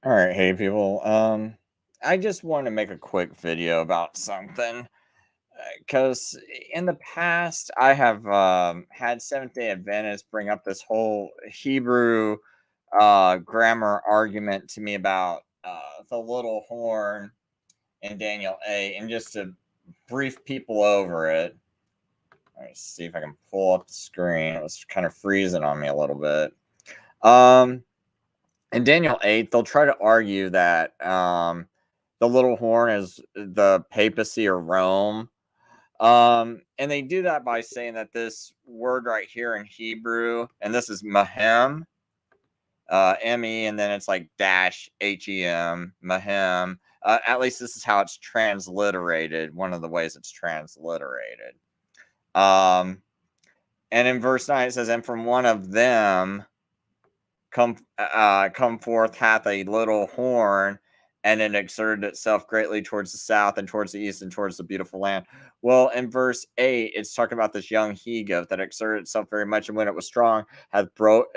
All right, hey people. I just want to make a quick video about something because in the past I have had Seventh Day Adventists bring up this whole Hebrew grammar argument to me about the little horn in Daniel 8, and just to brief people over it. Let's see if I can pull up the screen. It was kind of freezing on me a little bit. Um, in Daniel 8, they'll try to argue that the little horn is the papacy or Rome. And they do that by saying that this word right here in Hebrew, and this is Mahem, M-E, and then it's like dash H-E-M, Mahem. At least this is how it's transliterated, one of the ways it's transliterated. Um, and in verse 9 it says, and from one of them come forth hath a little horn, and it exerted itself greatly towards the south and towards the east and towards the beautiful land. Well, in verse 8, it's talking about this young he goat that exerted itself very much, and when it was strong, hath broken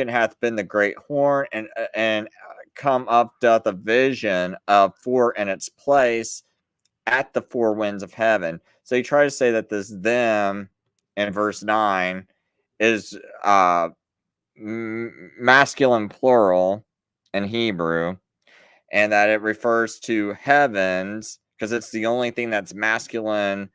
hath been the great horn, and come up doth a vision of four in its place at the four winds of heaven. So you try to say that this them in verse 9 is masculine plural in Hebrew, and that it refers to heavens because it's the only thing that's masculine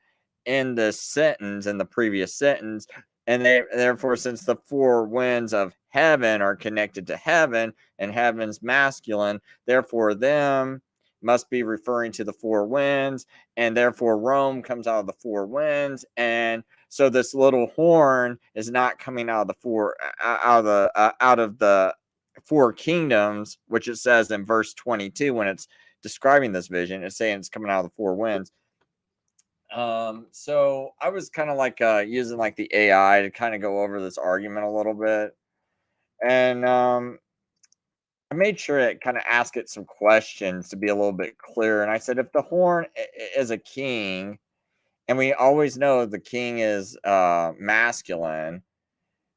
in this sentence, in the previous sentence. And therefore, since the four winds of heaven are connected to heaven and heaven's masculine, therefore, them must be referring to the four winds, and therefore Rome comes out of the four winds, and so this little horn is not coming out of the out of the four kingdoms, which it says in verse 22 when it's describing this vision. It's saying it's coming out of the four winds. So I was kind of like using like the AI to kind of go over this argument a little bit, and I made sure to kind of ask it some questions to be a little bit clearer. And I said, if the horn is a king, and we always know the king is masculine,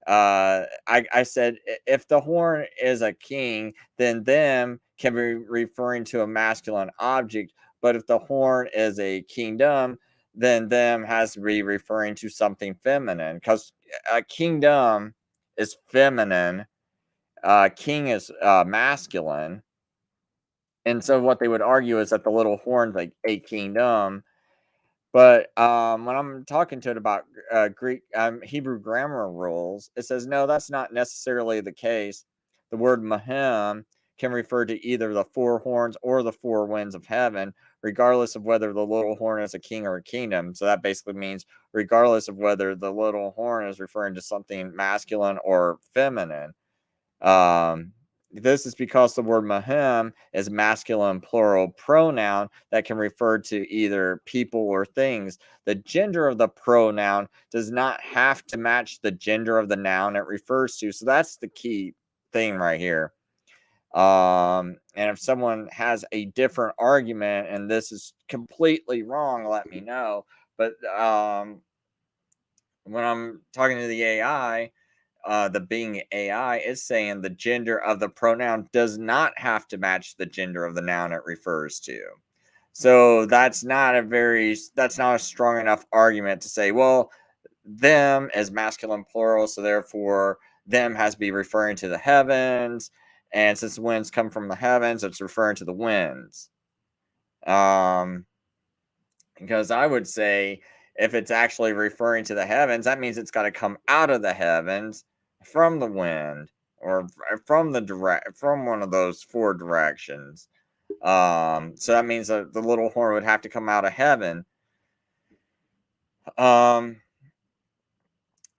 I said, if the horn is a king, then them can be referring to a masculine object. But if the horn is a kingdom, then them has to be referring to something feminine because a kingdom is feminine, king is masculine. And so what they would argue is that the little horn's like a kingdom. But when I'm talking to it about Greek Hebrew grammar rules, it says no, that's not necessarily the case. The word mahem can refer to either the four horns or the four winds of heaven, regardless of whether the little horn is a king or a kingdom. So that basically means regardless of whether the little horn is referring to something masculine or feminine. Um, this is because the word mahem is masculine plural pronoun that can refer to either people or things. The gender of the pronoun does not have to match the gender of the noun it refers to. So that's the key thing right here. And if someone has a different argument and this is completely wrong, let me know. But when I'm talking to the AI, the being AI is saying the gender of the pronoun does not have to match the gender of the noun it refers to. So that's not a strong enough argument to say, well, them is masculine plural, so therefore them has to be referring to the heavens. And since the winds come from the heavens, it's referring to the winds. Because I would say if it's actually referring to the heavens, that means it's got to come out of the heavens from the wind or from from one of those four directions. So that means that the little horn would have to come out of heaven. Um,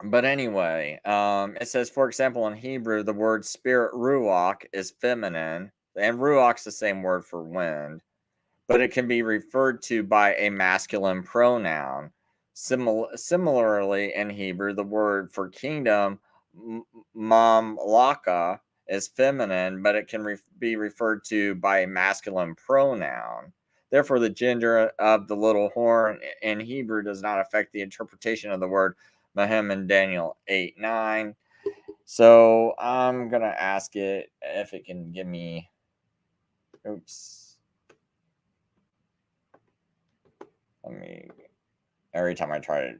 but anyway, it says, for example, in Hebrew, the word spirit ruach is feminine, and ruach's the same word for wind, but it can be referred to by a masculine pronoun. Similarly, in Hebrew, the word for kingdom, mamlaka, is feminine, but it can be referred to by a masculine pronoun. Therefore, the gender of the little horn in Hebrew does not affect the interpretation of the word Mahem in Daniel 8:9. So I'm gonna ask it if it can give me. Oops. Let me. Every time I try to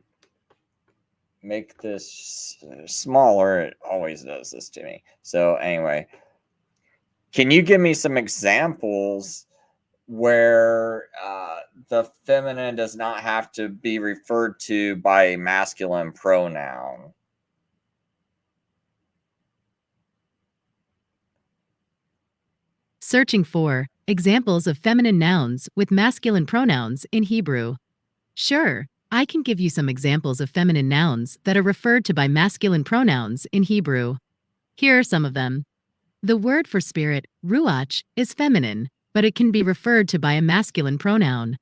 make this smaller, it always does this to me. So anyway, can you give me some examples where the feminine does not have to be referred to by a masculine pronoun? Searching for examples of feminine nouns with masculine pronouns in Hebrew. Sure, I can give you some examples of feminine nouns that are referred to by masculine pronouns in Hebrew. Here are some of them. The word for spirit, ruach, is feminine, but it can be referred to by a masculine pronoun.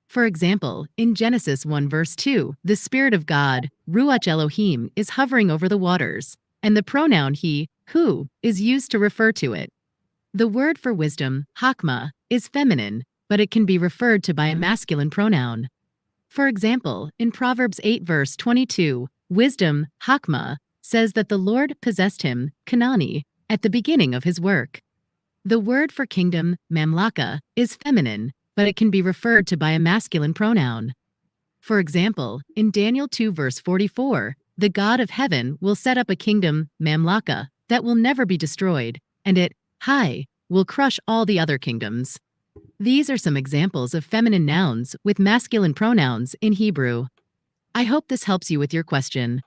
For example, in Genesis 1 verse 2, the Spirit of God, Ruach Elohim, is hovering over the waters, and the pronoun he, who, is used to refer to it. The word for wisdom, hakma, is feminine, but it can be referred to by a masculine pronoun. For example, in Proverbs 8 verse 22, wisdom, hakma, says that the Lord possessed him, Kanani, at the beginning of his work. The word for kingdom, mamlaka, is feminine, but it can be referred to by a masculine pronoun. For example, in Daniel 2 verse 44, the God of heaven will set up a kingdom, mamlaka, that will never be destroyed, and it, Hai, will crush all the other kingdoms. These are some examples of feminine nouns with masculine pronouns in Hebrew. I hope this helps you with your question.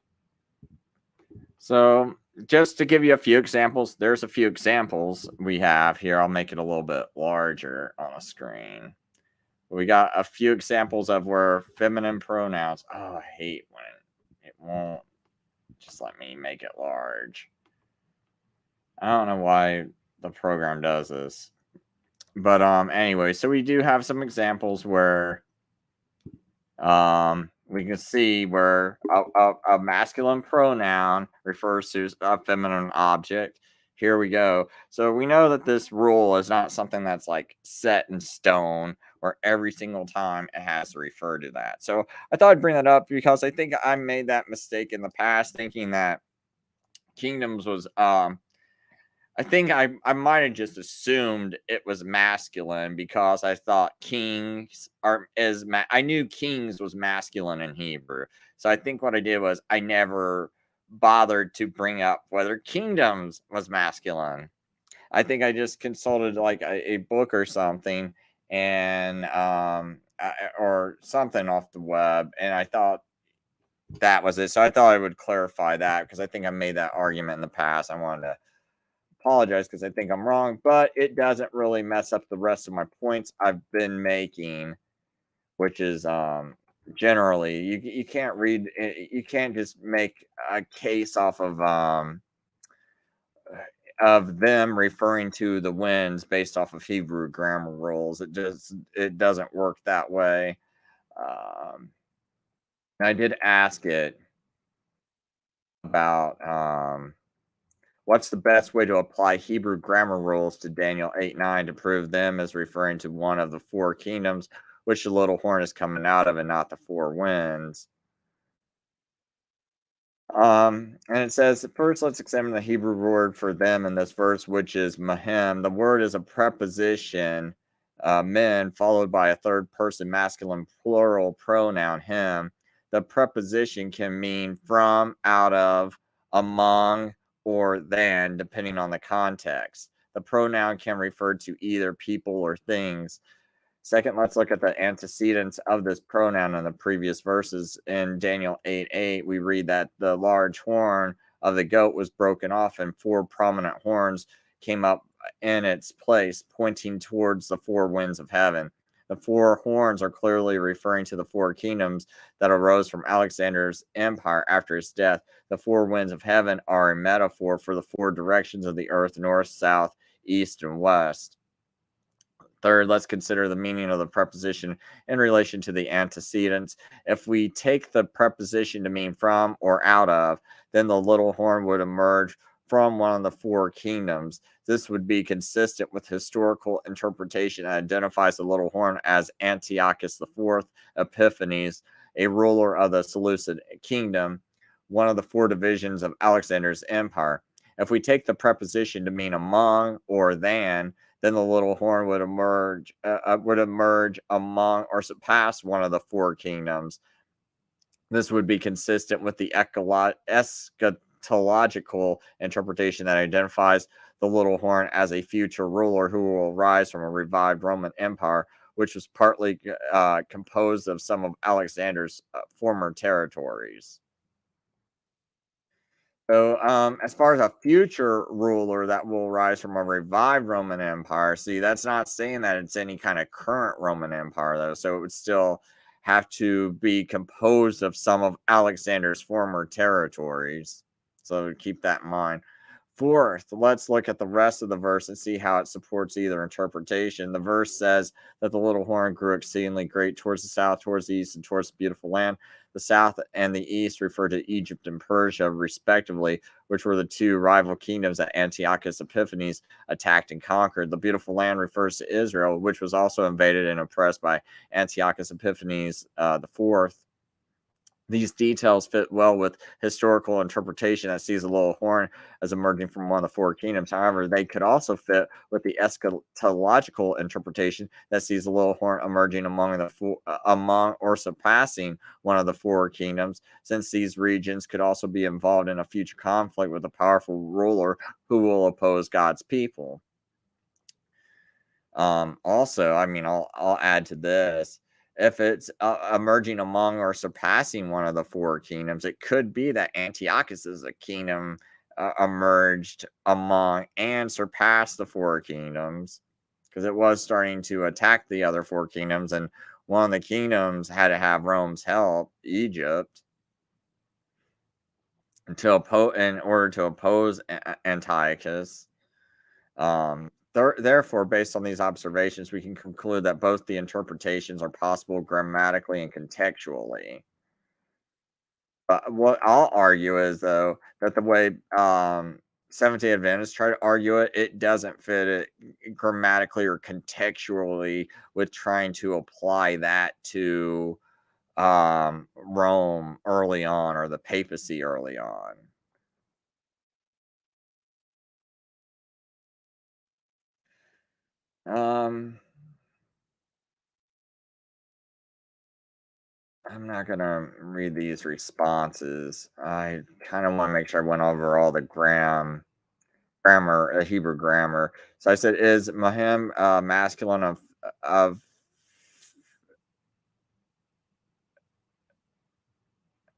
So, just to give you a few examples, there's a few examples we have here. I'll make it a little bit larger on a screen. We got a few examples of where feminine pronouns. Oh, I hate when it won't just let me make it large. I don't know why the program does this. But anyway, so we do have some examples where we can see where a masculine pronoun refers to a feminine object. Here we go. So we know that this rule is not something that's like set in stone where every single time it has to refer to that. So I thought I'd bring that up because I think I made that mistake in the past, thinking that kingdoms was I think I might have just assumed it was masculine because I thought kings are I knew kings was masculine in Hebrew. So I think what I did was I never bothered to bring up whether kingdoms was masculine. I think I just consulted like a book or something and or something off the web, and I thought that was it. So I thought I would clarify that because I think I made that argument in the past. I wanted to apologize because I think I'm wrong, but it doesn't really mess up the rest of my points I've been making, which is generally you can't read you can't just make a case off of them referring to the winds based off of Hebrew grammar rules. It doesn't work that way. Um, I did ask it about what's the best way to apply Hebrew grammar rules to Daniel 8:9 to prove them as referring to one of the four kingdoms, which the little horn is coming out of, and not the four winds? And it says, first, let's examine the Hebrew word for them in this verse, which is mahem. The word is a preposition, men, followed by a third person masculine plural pronoun, him. The preposition can mean from, out of, among, or than, depending on the context. The pronoun can refer to either people or things. Second, let's look at the antecedents of this pronoun in the previous verses. In Daniel 8:8, we read that the large horn of the goat was broken off, and four prominent horns came up in its place, pointing towards the four winds of heaven. The four horns are clearly referring to the four kingdoms that arose from Alexander's empire after his death. The four winds of heaven are a metaphor for the four directions of the earth: north, south, east, and west. Third, let's consider the meaning of the preposition in relation to the antecedents. If we take the preposition to mean from or out of, then the little horn would emerge from one of the four kingdoms. This would be consistent with historical interpretation and identifies the little horn as Antiochus IV Epiphanes, a ruler of the Seleucid kingdom, one of the four divisions of Alexander's empire. If we take the preposition to mean among or than, then the little horn would emerge among or surpass one of the four kingdoms. This would be consistent with the eschatological interpretation that identifies the little horn as a future ruler who will rise from a revived Roman Empire, which was partly composed of some of Alexander's former territories. So, as far as a future ruler that will rise from a revived Roman Empire, see, that's not saying that it's any kind of current Roman Empire, though. So it would still have to be composed of some of Alexander's former territories. So keep that in mind. Fourth, let's look at the rest of the verse and see how it supports either interpretation. The verse says that the little horn grew exceedingly great towards the south, towards the east, and towards the beautiful land. The south and the east refer to Egypt and Persia, respectively, which were the two rival kingdoms that Antiochus Epiphanes attacked and conquered. The beautiful land refers to Israel, which was also invaded and oppressed by Antiochus Epiphanes the fourth. These details fit well with historical interpretation that sees the little horn as emerging from one of the four kingdoms. However, they could also fit with the eschatological interpretation that sees the little horn emerging among or surpassing one of the four kingdoms, since these regions could also be involved in a future conflict with a powerful ruler who will oppose God's people. Also, I mean, I'll add to this. If it's emerging among or surpassing one of the four kingdoms, it could be that Antiochus is a kingdom emerged among and surpassed the four kingdoms, because it was starting to attack the other four kingdoms, and one of the kingdoms had to have Rome's help, Egypt, in order to oppose Antiochus. Therefore, based on these observations, we can conclude that both the interpretations are possible grammatically and contextually. What I'll argue is, though, that the way Seventh-day Adventists try to argue it, it doesn't fit it grammatically or contextually with trying to apply that to Rome early on or the papacy early on. Um, I'm not gonna read these responses. I kind of want to make sure I went over all the grammar, Hebrew grammar. So I said, is Mahim masculine of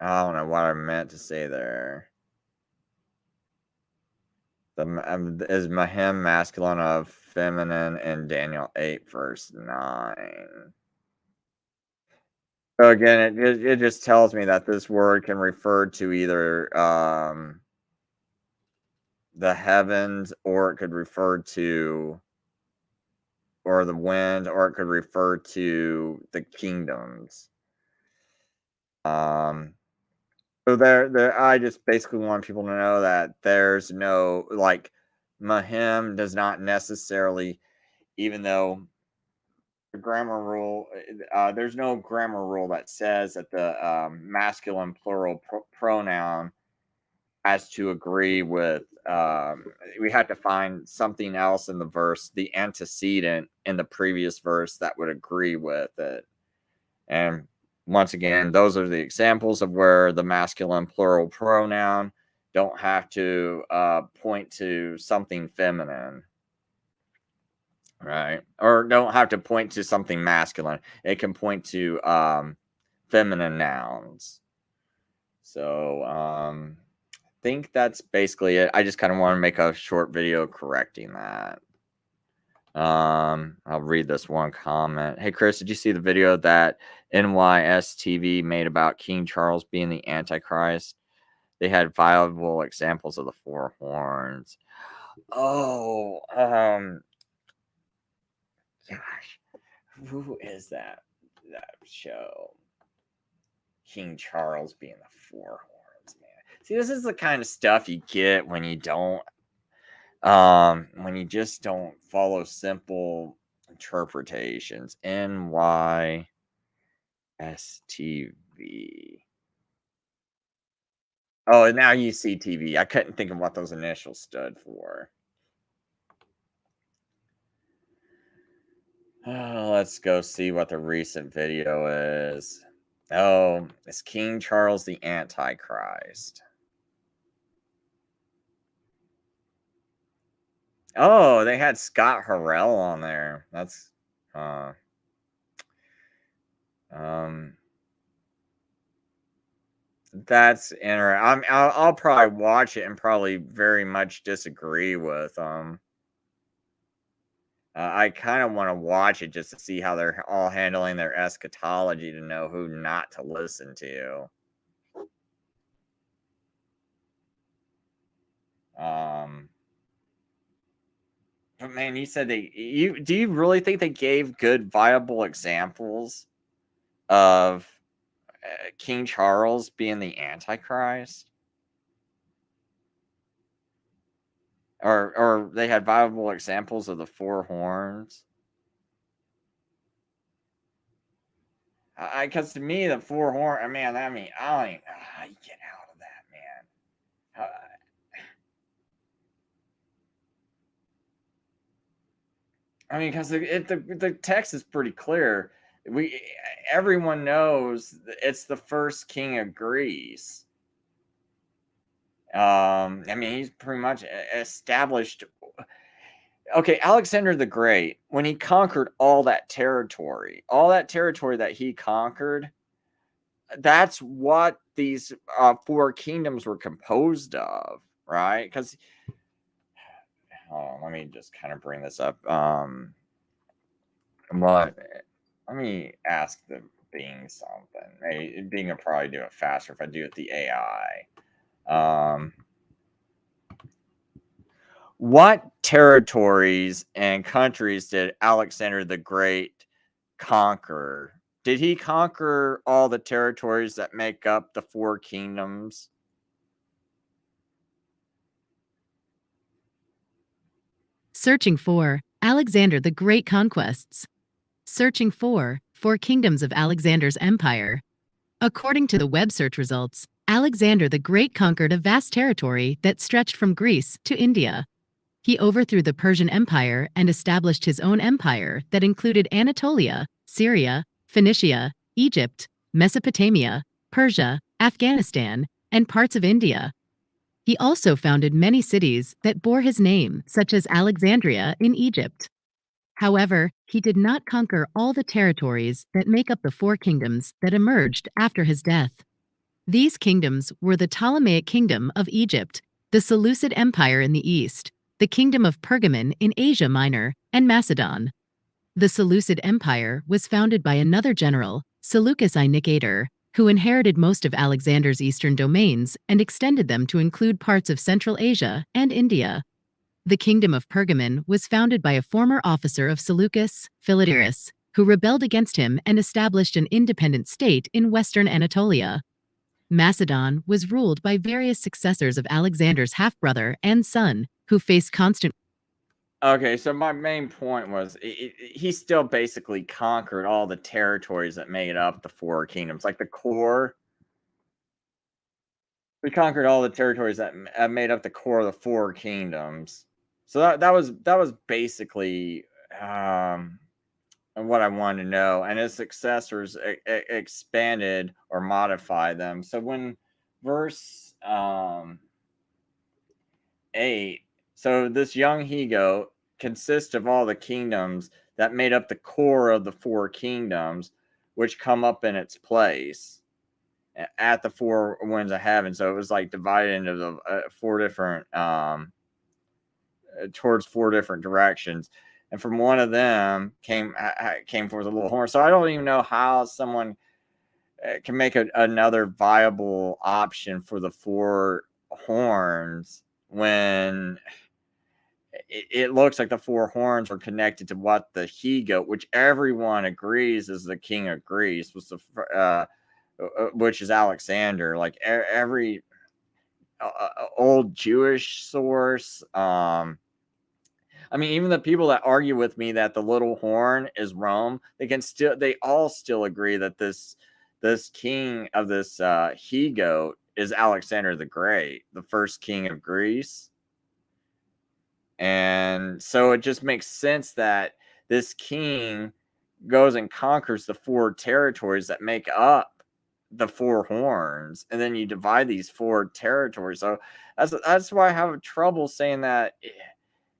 I don't know what I meant to say there. Is Mahim masculine of feminine in Daniel 8 verse 9? So again, it just tells me that this word can refer to either the heavens, or it could refer to or the wind, or it could refer to the kingdoms. Um, so there. I just basically want people to know that there's no like Mahim does not necessarily, even though the grammar rule, there's no grammar rule that says that the masculine plural pronoun has to agree with. We have to find something else in the verse, the antecedent in the previous verse that would agree with it. And once again, those are the examples of where the masculine plural pronoun don't have to point to something feminine, right? Or don't have to point to something masculine. It can point to feminine nouns. So think that's basically it. I just kind of want to make a short video correcting that. I'll read this one comment. Hey Chris, did you see the video that NYS TV made about King Charles being the Antichrist? They had viable examples of the four horns. Oh, gosh, who is that show? King Charles being the four horns, man. See, this is the kind of stuff you get when you don't when you just don't follow simple interpretations. NYSTV. Oh, and now you see TV. I couldn't think of what those initials stood for. Let's go see what the recent video is. Oh, it's King Charles the Antichrist. Oh, they had Scott Harrell on there. Uh um that's interesting. I'll probably watch it and probably very much disagree with I kind of want to watch it just to see how they're all handling their eschatology to know who not to listen to. Um, but man, you said do you really think they gave good viable examples of King Charles being the Antichrist? Or they had viable examples of the four horns? Because to me, the four horn, I don't even, how you get out of that, man. How, because the text is pretty clear. We Everyone knows it's the first king of Greece. He's pretty much established. Okay, Alexander the Great, when he conquered all that territory that he conquered, that's what these four kingdoms were composed of, right? Because let me just kind of bring this up. What? Let me ask the Bing something. Bing will probably do it faster if I do it the AI. What territories and countries did Alexander the Great conquer? Did he conquer all the territories that make up the four kingdoms? Searching for Alexander the Great Conquests. Searching for Four Kingdoms of Alexander's Empire. According to the web search results, Alexander the Great conquered a vast territory that stretched from Greece to India. He overthrew the Persian Empire and established his own empire that included Anatolia, Syria, Phoenicia, Egypt, Mesopotamia, Persia, Afghanistan, and parts of India. He also founded many cities that bore his name, such as Alexandria in Egypt. However, he did not conquer all the territories that make up the four kingdoms that emerged after his death. These kingdoms were the Ptolemaic Kingdom of Egypt, the Seleucid Empire in the east, the Kingdom of Pergamon in Asia Minor, and Macedon. The Seleucid Empire was founded by another general, Seleucus I Nicator, who inherited most of Alexander's eastern domains and extended them to include parts of Central Asia and India. The Kingdom of Pergamon was founded by a former officer of Seleucus, Philoderis, who rebelled against him and established an independent state in western Anatolia. Macedon was ruled by various successors of Alexander's half-brother and son, who faced constant. Okay, so my main point was he still basically conquered all the territories that made up the four kingdoms, like the core. We conquered all the territories that made up the core of the four kingdoms. So that was basically what I wanted to know, and his successors expanded or modified them. So when verse 8, so this young he-goat consists of all the kingdoms that made up the core of the four kingdoms, which come up in its place at the four winds of heaven. So it was like divided into the four different towards four different directions, and from one of them came forth a little horn. So I don't even know how someone can make another viable option for the four horns when it looks like the four horns were connected to what the he-goat, which everyone agrees is the king of Greece, was the which is Alexander. Like every old Jewish source. Even the people that argue with me that the little horn is Rome, they all still agree that this king of this he-goat is Alexander the Great, the first king of Greece. And so it just makes sense that this king goes and conquers the 4 territories that make up the 4 horns, and then you divide these 4 territories. So that's why I have trouble saying that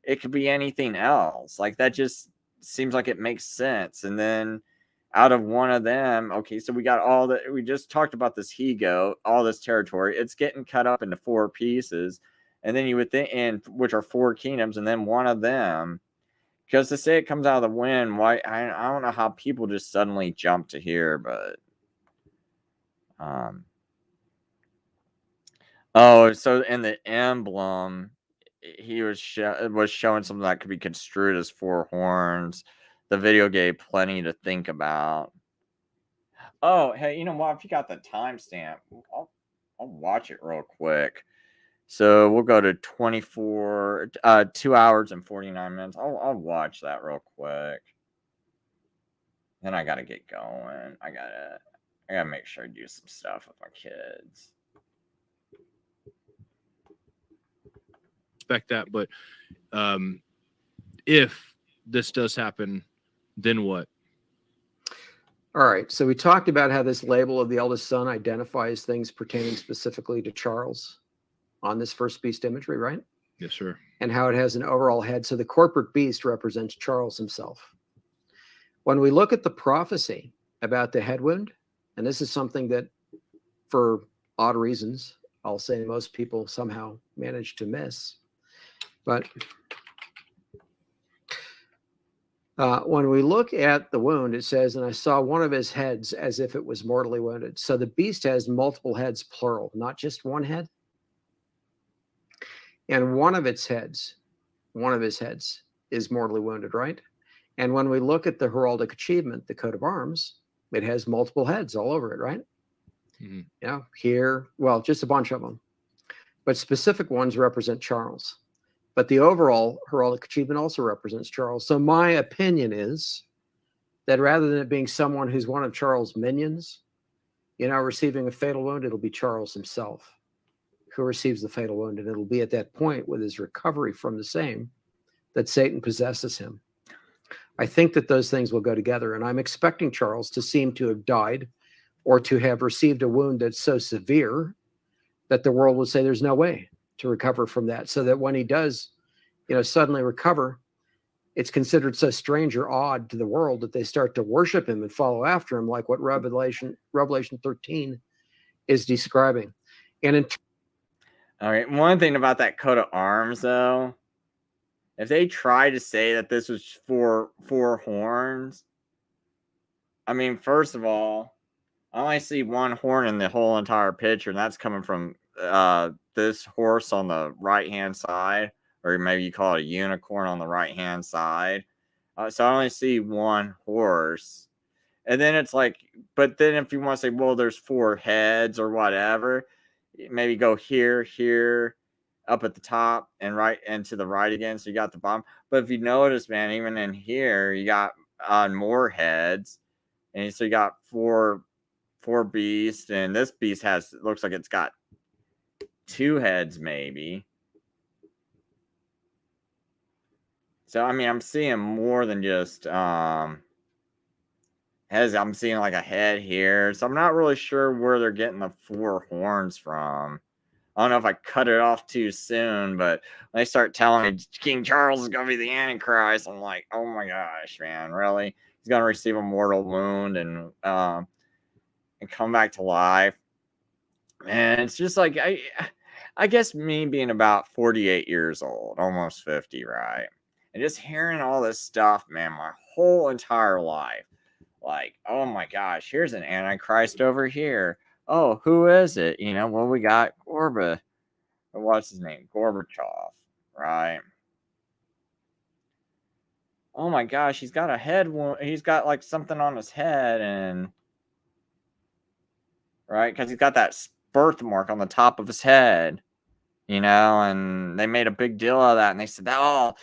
it could be anything else. Like, that just seems like it makes sense. And then out of one of them, okay, so we got all that. We just talked about this he-goat, all this territory. It's getting cut up into 4 pieces, and then you would think, and which are 4 kingdoms, and then one of them. Because to say it comes out of the wind, why? I don't know how people just suddenly jump to here, but oh, so in the emblem, he was showing something that could be construed as 4 horns. The video gave plenty to think about. Oh, hey, you know what? If you got the timestamp, I'll watch it real quick. So we'll go to 2 hours and 49 minutes. I'll watch that real quick. Then I gotta get going. I gotta make sure I do some stuff with my kids. Expect that, but if this does happen, then what? All right, so we talked about how this label of the eldest son identifies things pertaining specifically to Charles on this first beast imagery, right? Yes, sir. And how it has an overall head. So the corporate beast represents Charles himself. When we look at the prophecy about the head wound, and this is something that, for odd reasons, I'll say most people somehow manage to miss. But when we look at the wound, it says, and I saw one of his heads as if it was mortally wounded. So the beast has multiple heads, plural, not just one head. And one of his heads is mortally wounded, right? And when we look at the heraldic achievement, the coat of arms, it has multiple heads all over it, right? Mm-hmm. You know, here, well, just a bunch of them. But specific ones represent Charles. But the overall heraldic achievement also represents Charles. So my opinion is that rather than it being someone who's one of Charles' minions, you know, receiving a fatal wound, it'll be Charles himself who receives the fatal wound. And it'll be at that point with his recovery from the same that Satan possesses him. I think that those things will go together. And I'm expecting Charles to seem to have died or to have received a wound that's so severe that the world will say there's no way to recover from that. So that when he does, you know, suddenly recover, it's considered so strange or odd to the world that they start to worship him and follow after him, like what Revelation 13 is describing. And all right, one thing about that coat of arms, though, if they try to say that this was 4 horns, I mean, first of all, I only see 1 horn in the whole entire picture, and that's coming from this horse on the right-hand side, or maybe you call it a unicorn on the right-hand side. So I only see 1 horse. And then it's like, but then if you want to say, well, there's 4 heads or whatever, maybe go here, up at the top, and right and to the right again. So you got the bottom. But if you notice, man, even in here, you got more heads. And so you got 4 beasts, and this beast looks like it's got 2 heads, maybe. So I mean, I'm seeing more than just heads. I'm seeing like a head here. So I'm not really sure where they're getting the 4 horns from. I don't know if I cut it off too soon, but when they start telling me King Charles is going to be the Antichrist, I'm like, oh my gosh, man, really? He's going to receive a mortal wound and come back to life. And it's just like, I guess me being about 48 years old, almost 50, right? And just hearing all this stuff, man, my whole entire life. Like, oh my gosh, here's an Antichrist over here. Oh, who is it? You know, well, we got what's his name? Gorbachev, right? Oh my gosh, he's got a head wound. He's got like something on his head, and right, because he's got that birthmark on the top of his head, you know, and they made a big deal of that, and they said, oh,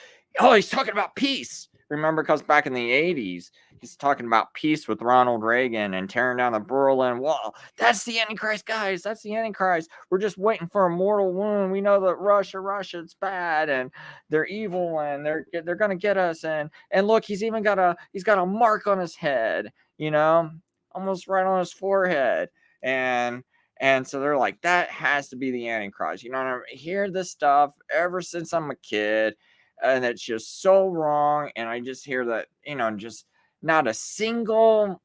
he's talking about peace. Remember, because back in the 80s, he's talking about peace with Ronald Reagan and tearing down the Berlin Wall. That's the Antichrist, guys. That's the Antichrist. We're just waiting for a mortal wound. We know that Russia's bad and they're evil and they're gonna get us. And look, he's got a mark on his head, almost right on his forehead. And so they're like, that has to be the Antichrist. I hear this stuff ever since I'm a kid, and it's just so wrong. And I just hear that, just not a single,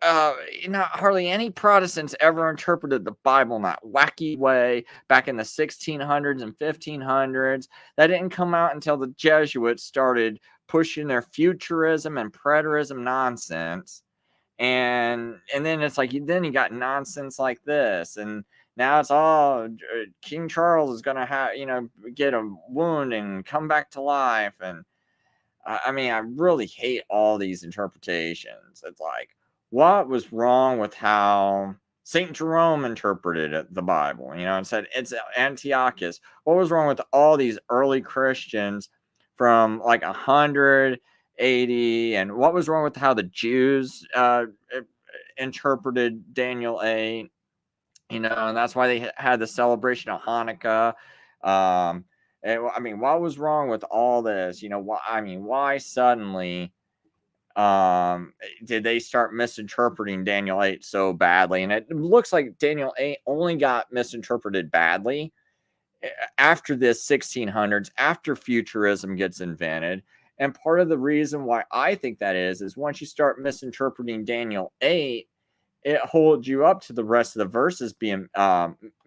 not hardly any Protestants ever interpreted the Bible in that wacky way back in the 1600s and 1500s. That didn't come out until the Jesuits started pushing their futurism and preterism nonsense. And then it's like, then you got nonsense like this, and now it's all King Charles is gonna have get a wound and come back to life. And I mean, I really hate all these interpretations. It's like, what was wrong with how Saint Jerome interpreted the Bible? And said it's Antiochus. What was wrong with all these early Christians from like 180? And what was wrong with how the Jews interpreted Daniel 8? And that's why they had the celebration of Hanukkah. And, I mean, what was wrong with all this? Why suddenly did they start misinterpreting Daniel 8 so badly? And it looks like Daniel 8 only got misinterpreted badly after this 1600s, after futurism gets invented. And part of the reason why I think that is once you start misinterpreting Daniel 8, it holds you up to the rest of the verses being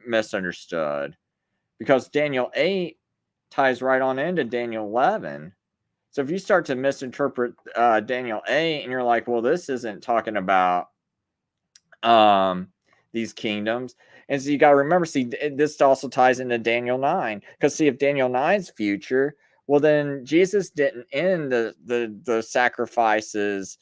misunderstood, because Daniel 8 ties right on into Daniel 11. So if you start to misinterpret Daniel 8 and you're like, well, this isn't talking about these kingdoms. And so you got to remember, this also ties into Daniel 9. Because if Daniel 9's future, well, then Jesus didn't end the sacrifices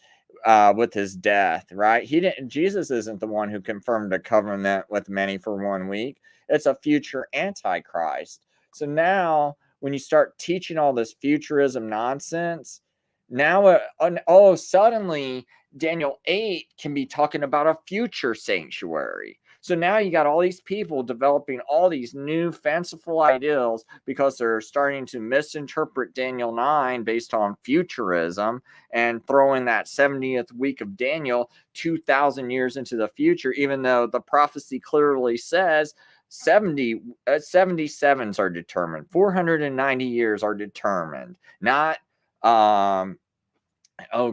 with his death, right? Jesus isn't the one who confirmed a covenant with many for 1 week. It's a future Antichrist. So now when you start teaching all this futurism nonsense, now suddenly Daniel 8 can be talking about a future sanctuary. So now you got all these people developing all these new fanciful ideals because they're starting to misinterpret Daniel 9 based on futurism and throwing that 70th week of Daniel 2,000 years into the future, even though the prophecy clearly says 77s are determined. 490 years are determined. Not, oh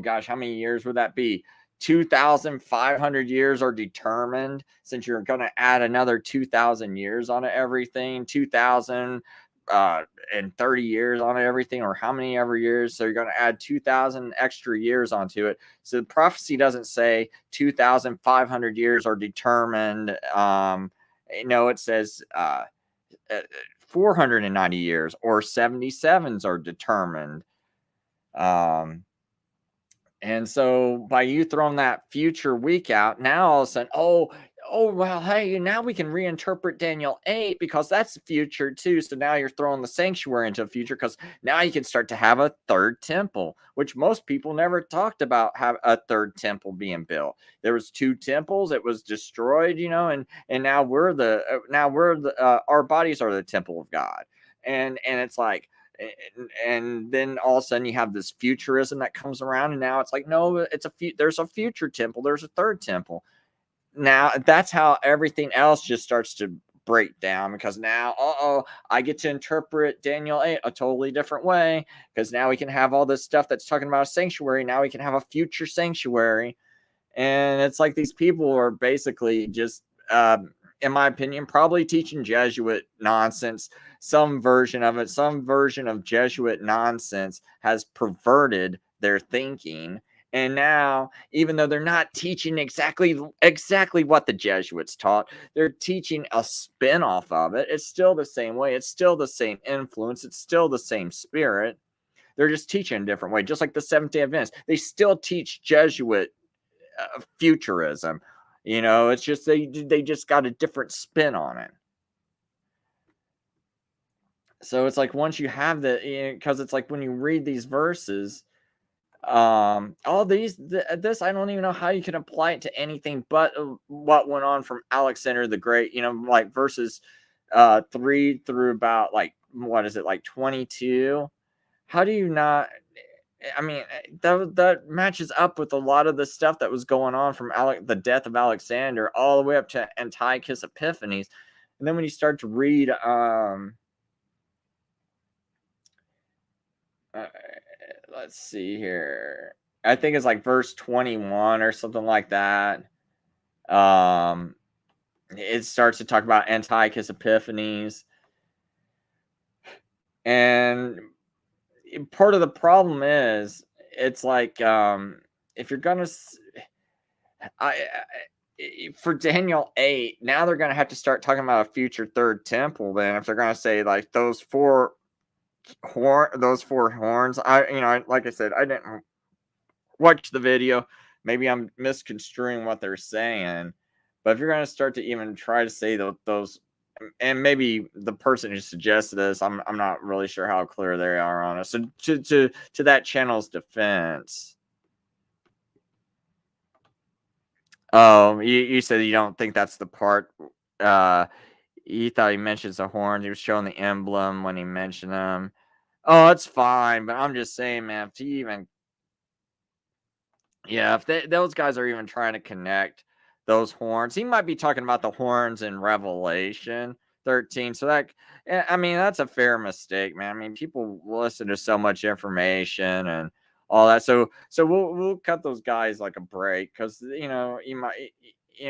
gosh, how many years would that be? 2,500 years are determined, since you're going to add another 2,000 years on everything, 2,000 and 30 years on everything, or how many ever years. So you're going to add 2,000 extra years onto it. So the prophecy doesn't say 2,500 years are determined. It says 490 years, or 77s are determined. And so by you throwing that future week out, now all of a sudden, oh, well, hey, now we can reinterpret Daniel 8 because that's the future too. So now you're throwing the sanctuary into the future, because now you can start to have a third temple, which most people never talked about, have a third temple being built. There was 2 temples. It was destroyed, and now our bodies are the temple of God. And it's like, and then all of a sudden you have this futurism that comes around, and now it's like, no, there's a future temple, there's a third temple. Now that's how everything else just starts to break down, because now I get to interpret Daniel 8 a totally different way, because now we can have all this stuff that's talking about a sanctuary. Now we can have a future sanctuary. And it's like these people are basically just in my opinion, probably teaching Jesuit nonsense. Some version of Jesuit nonsense has perverted their thinking. And now, even though they're not teaching exactly what the Jesuits taught, they're teaching a spin-off of it. It's still the same way. It's still the same influence. It's still the same spirit. They're just teaching a different way. Just like the Seventh-day Adventists, they still teach Jesuit futurism. It's just they just got a different spin on it. So it's like, once you have because it's like when you read these verses, all this I don't even know how you can apply it to anything but what went on from Alexander the Great, like verses 3 through about like what is it, like 22. How do you not, I mean, that matches up with a lot of the stuff that was going on from the death of Alexander all the way up to Antiochus Epiphanes. And then when you start to read let's see here. I think it's like verse 21 or something like that. It starts to talk about Antiochus Epiphanes. And part of the problem is, it's like, if you're gonna, for Daniel 8, now they're gonna have to start talking about a future third temple. Then, if they're gonna say like those four horns, like I said, I didn't watch the video. Maybe I'm misconstruing what they're saying, but if you're gonna start to even try to say those, and maybe the person who suggested this, I'm not really sure how clear they are on it. So to that channel's defense, you said you don't think that's the part. He thought he mentions the horns. He was showing the emblem when he mentioned them. Oh, it's fine, but I'm just saying, man, if those guys are even trying to connect those horns, he might be talking about the horns in Revelation 13. So that's a fair mistake, man. I mean, people listen to so much information and all that. So we'll cut those guys like a break, because you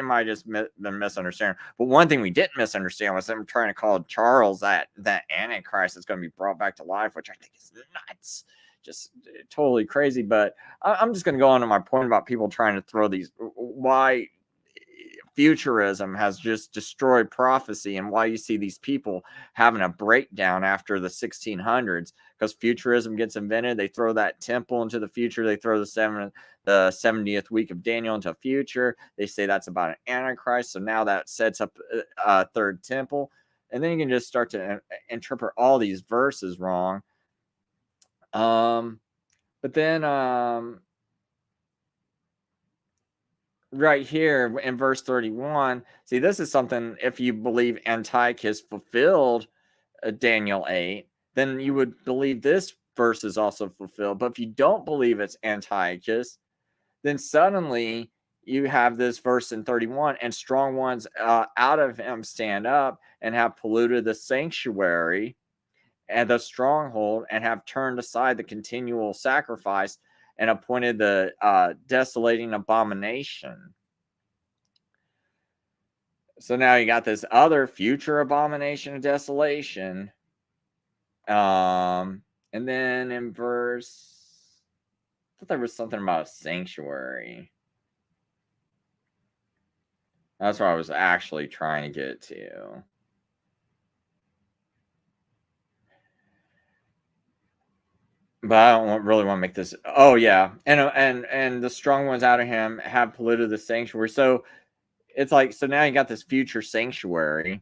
might just been misunderstanding. But one thing we didn't misunderstand was them trying to call Charles that Antichrist that's going to be brought back to life, which I think is nuts. Just totally crazy. But I'm just going to go on to my point about people trying to throw why futurism has just destroyed prophecy, and why you see these people having a breakdown after the 1600s, because futurism gets invented. They throw that temple into the future. They throw the 70th week of Daniel into future. They say that's about an Antichrist. So now that sets up a third temple. And then you can just start to interpret all these verses wrong. But then right here in verse 31, see, this is something, if you believe Antiochus fulfilled Daniel 8, then you would believe this verse is also fulfilled. But if you don't believe it's Antiochus, then suddenly you have this verse in 31, and strong ones out of him stand up and have polluted the sanctuary and the stronghold, and have turned aside the continual sacrifice, and appointed the desolating abomination. So now you got this other future abomination of desolation. And then in verse, I thought there was something about a sanctuary. That's what I was actually trying to get to. But I don't really want to make this. Oh yeah, and the strong ones out of him have polluted the sanctuary. So it's like, so now you got this future sanctuary,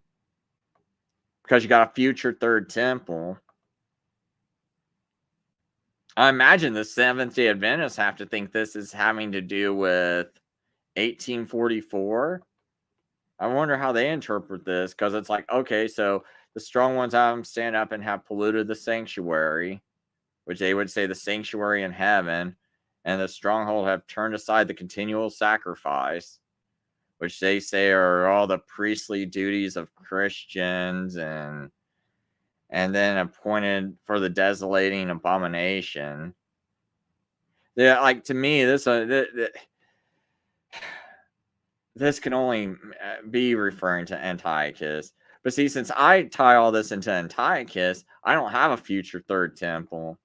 because you got a future third temple. I imagine the Seventh-day Adventists have to think this is having to do with 1844. I wonder how they interpret this, because it's like, okay, so the strong ones out of them stand up and have polluted the sanctuary, which they would say the sanctuary in heaven, and the stronghold have turned aside the continual sacrifice, which they say are all the priestly duties of Christians, and then appointed for the desolating abomination. Yeah, like, to me, this can only be referring to Antiochus. But see, since I tie all this into Antiochus, I don't have a future third temple.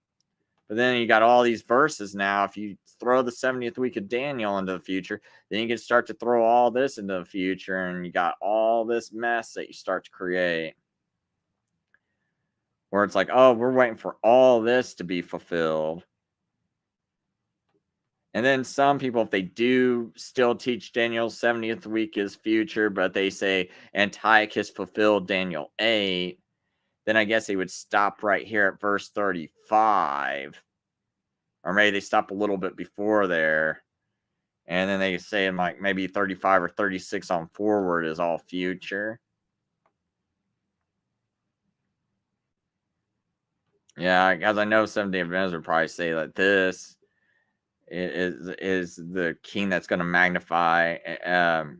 But then you got all these verses now. If you throw the 70th week of Daniel into the future, then you can start to throw all this into the future, and you got all this mess that you start to create, where it's like, oh, we're waiting for all this to be fulfilled. And then some people, if they do still teach Daniel's 70th week is future, but they say Antiochus fulfilled Daniel 8, then I guess they would stop right here at verse 35. or maybe they stop a little bit before there, and then they say in like maybe 35 or 36 on forward is all future. Yeah, as I know, Seventh-day Adventists would probably say that this is the king that's going to magnify,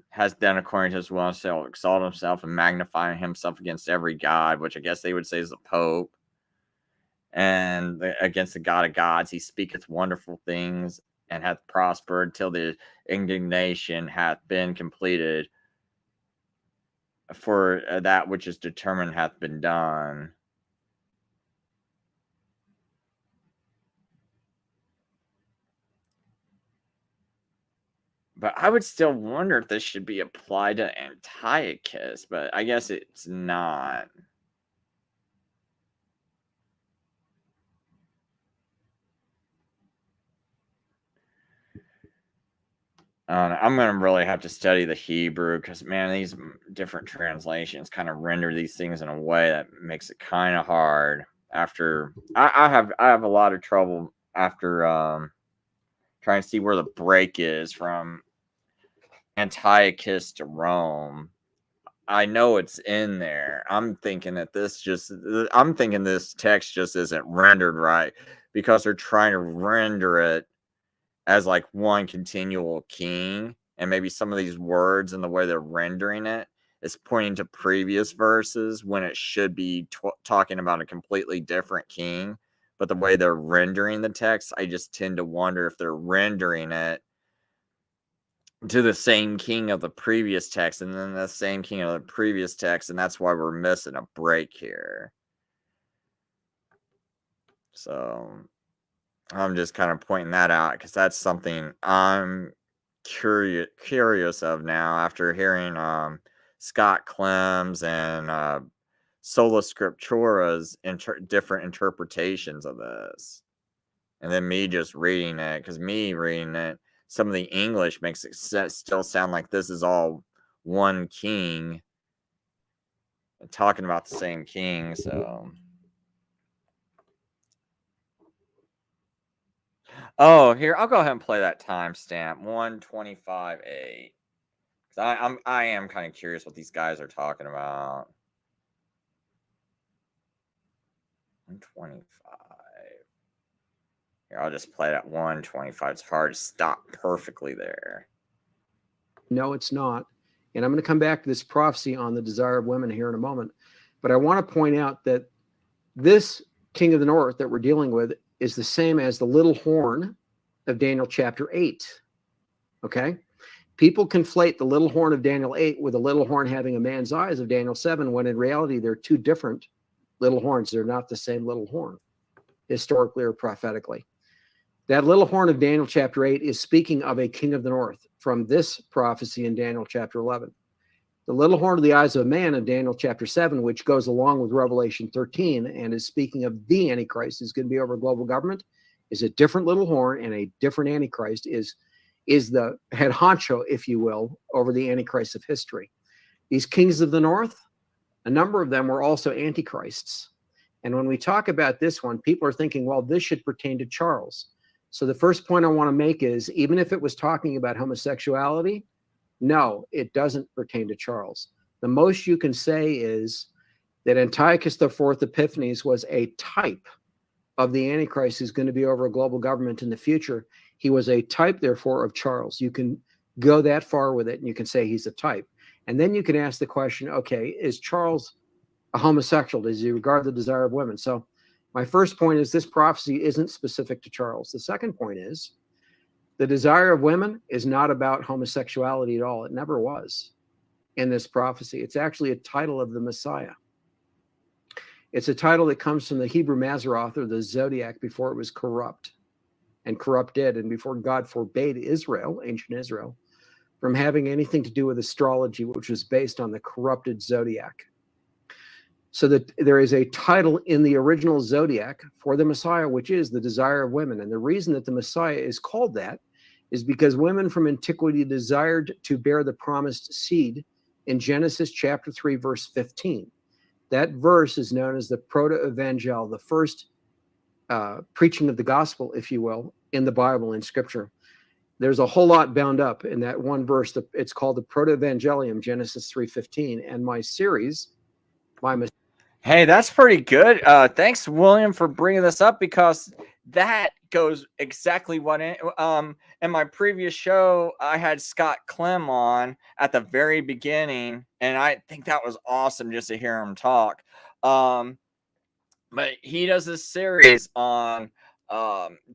has done according to his will, shall exalt himself and magnify himself against every god, which I guess they would say is the Pope, and against the God of gods he speaketh wonderful things, and hath prospered till the indignation hath been completed, for that which is determined hath been done. But I would still wonder if this should be applied to Antiochus, but I guess it's not. I'm going to really have to study the Hebrew, because, man, these different translations kind of render these things in a way that makes it kind of hard. After I have a lot of trouble after trying to see where the break is from Antiochus to Rome. I know it's in there. I'm thinking this text just isn't rendered right, because they're trying to render it as like one continual king, and maybe some of these words and the way they're rendering it is pointing to previous verses when it should be talking about a completely different king. But the way they're rendering the text, I just tend to wonder if they're rendering it to the same king of the previous text and then the same king of the previous text, and that's why we're missing a break here. So I'm just kind of pointing that out, because that's something I'm curious of now after hearing Scott Clem's and Sola Scriptura's different interpretations of this, and then me just reading it, because me reading it, some of the English makes it still sound like this is all one king, talking about the same king. So, oh, here, I'll go ahead and play that timestamp 125:8, because I am kind of curious what these guys are talking about. 125. Here, I'll just play it at 125. It's hard to stop perfectly there. No, it's not. And I'm going to come back to this prophecy on the desire of women here in a moment. But I want to point out that this king of the north that we're dealing with is the same as the little horn of Daniel chapter 8. Okay? People conflate the little horn of Daniel 8 with the little horn having a man's eyes of Daniel 7, when in reality they're two different little horns. They're not the same little horn, historically or prophetically. That little horn of Daniel chapter 8 is speaking of a king of the north from this prophecy in Daniel chapter 11. The little horn of the eyes of a man in Daniel chapter 7, which goes along with Revelation 13 and is speaking of the Antichrist is going to be over global government, is a different little horn, and a different Antichrist is the head honcho, if you will, over the Antichrist of history. These kings of the north, a number of them were also Antichrists. And when we talk about this one, people are thinking, well, this should pertain to Charles. So the first point I want to make is, even if it was talking about homosexuality, no, it doesn't pertain to Charles. The most you can say is that Antiochus IV Epiphanes was a type of the Antichrist who's going to be over a global government in the future. He was a type, therefore, of Charles. You can go that far with it, and you can say he's a type. And then you can ask the question, okay, is Charles a homosexual? Does he regard the desire of women? So my first point is this prophecy isn't specific to Charles. The second point is the desire of women is not about homosexuality at all. It never was in this prophecy. It's actually a title of the Messiah. It's a title that comes from the Hebrew Mazzaroth, or the zodiac, before it was corrupt and corrupted, and before God forbade Israel, ancient Israel, from having anything to do with astrology, which was based on the corrupted zodiac. So that there is a title in the original zodiac for the Messiah, which is the desire of women. And the reason that the Messiah is called that is because women from antiquity desired to bear the promised seed in Genesis chapter 3, verse 15. That verse is known as the Proto-Evangel, the first preaching of the gospel, if you will, in the Bible, in Scripture. There's a whole lot bound up in that one verse. It's called the Proto-Evangelium, Genesis 3:15. And my series, Hey, that's pretty good. Thanks, William, for bringing this up, because that goes exactly what in my previous show I had Scott Clem on at the very beginning, and I think that was awesome just to hear him talk. But he does this series on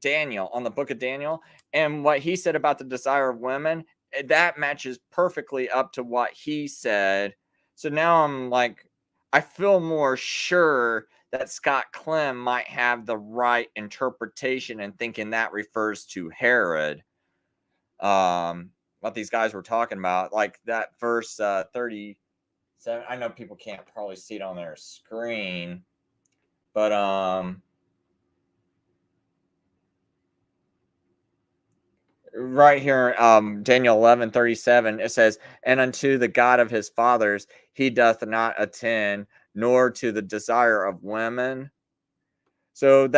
Daniel, on the book of Daniel, and what he said about the desire of women, that matches perfectly up to what he said. So now I'm like, I feel more sure that Scott Clem might have the right interpretation and thinking that refers to Herod. What these guys were talking about, like that verse 37. I know people can't probably see it on their screen, but right here, Daniel 11:37, it says, "And unto the God of his fathers he doth not attend, nor to the desire of women." So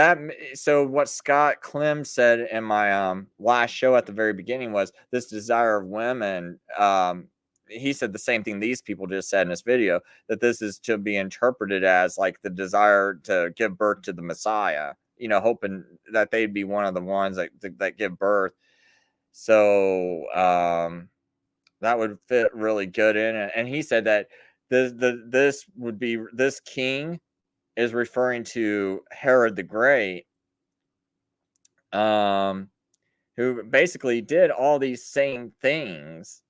what Scott Clem said in my last show at the very beginning was this desire of women. He said the same thing these people just said in this video, that this is to be interpreted as like the desire to give birth to the Messiah, hoping that they'd be one of the ones that give birth. So that would fit really good in it. And he said that this king is referring to Herod the Great, who basically did all these same things.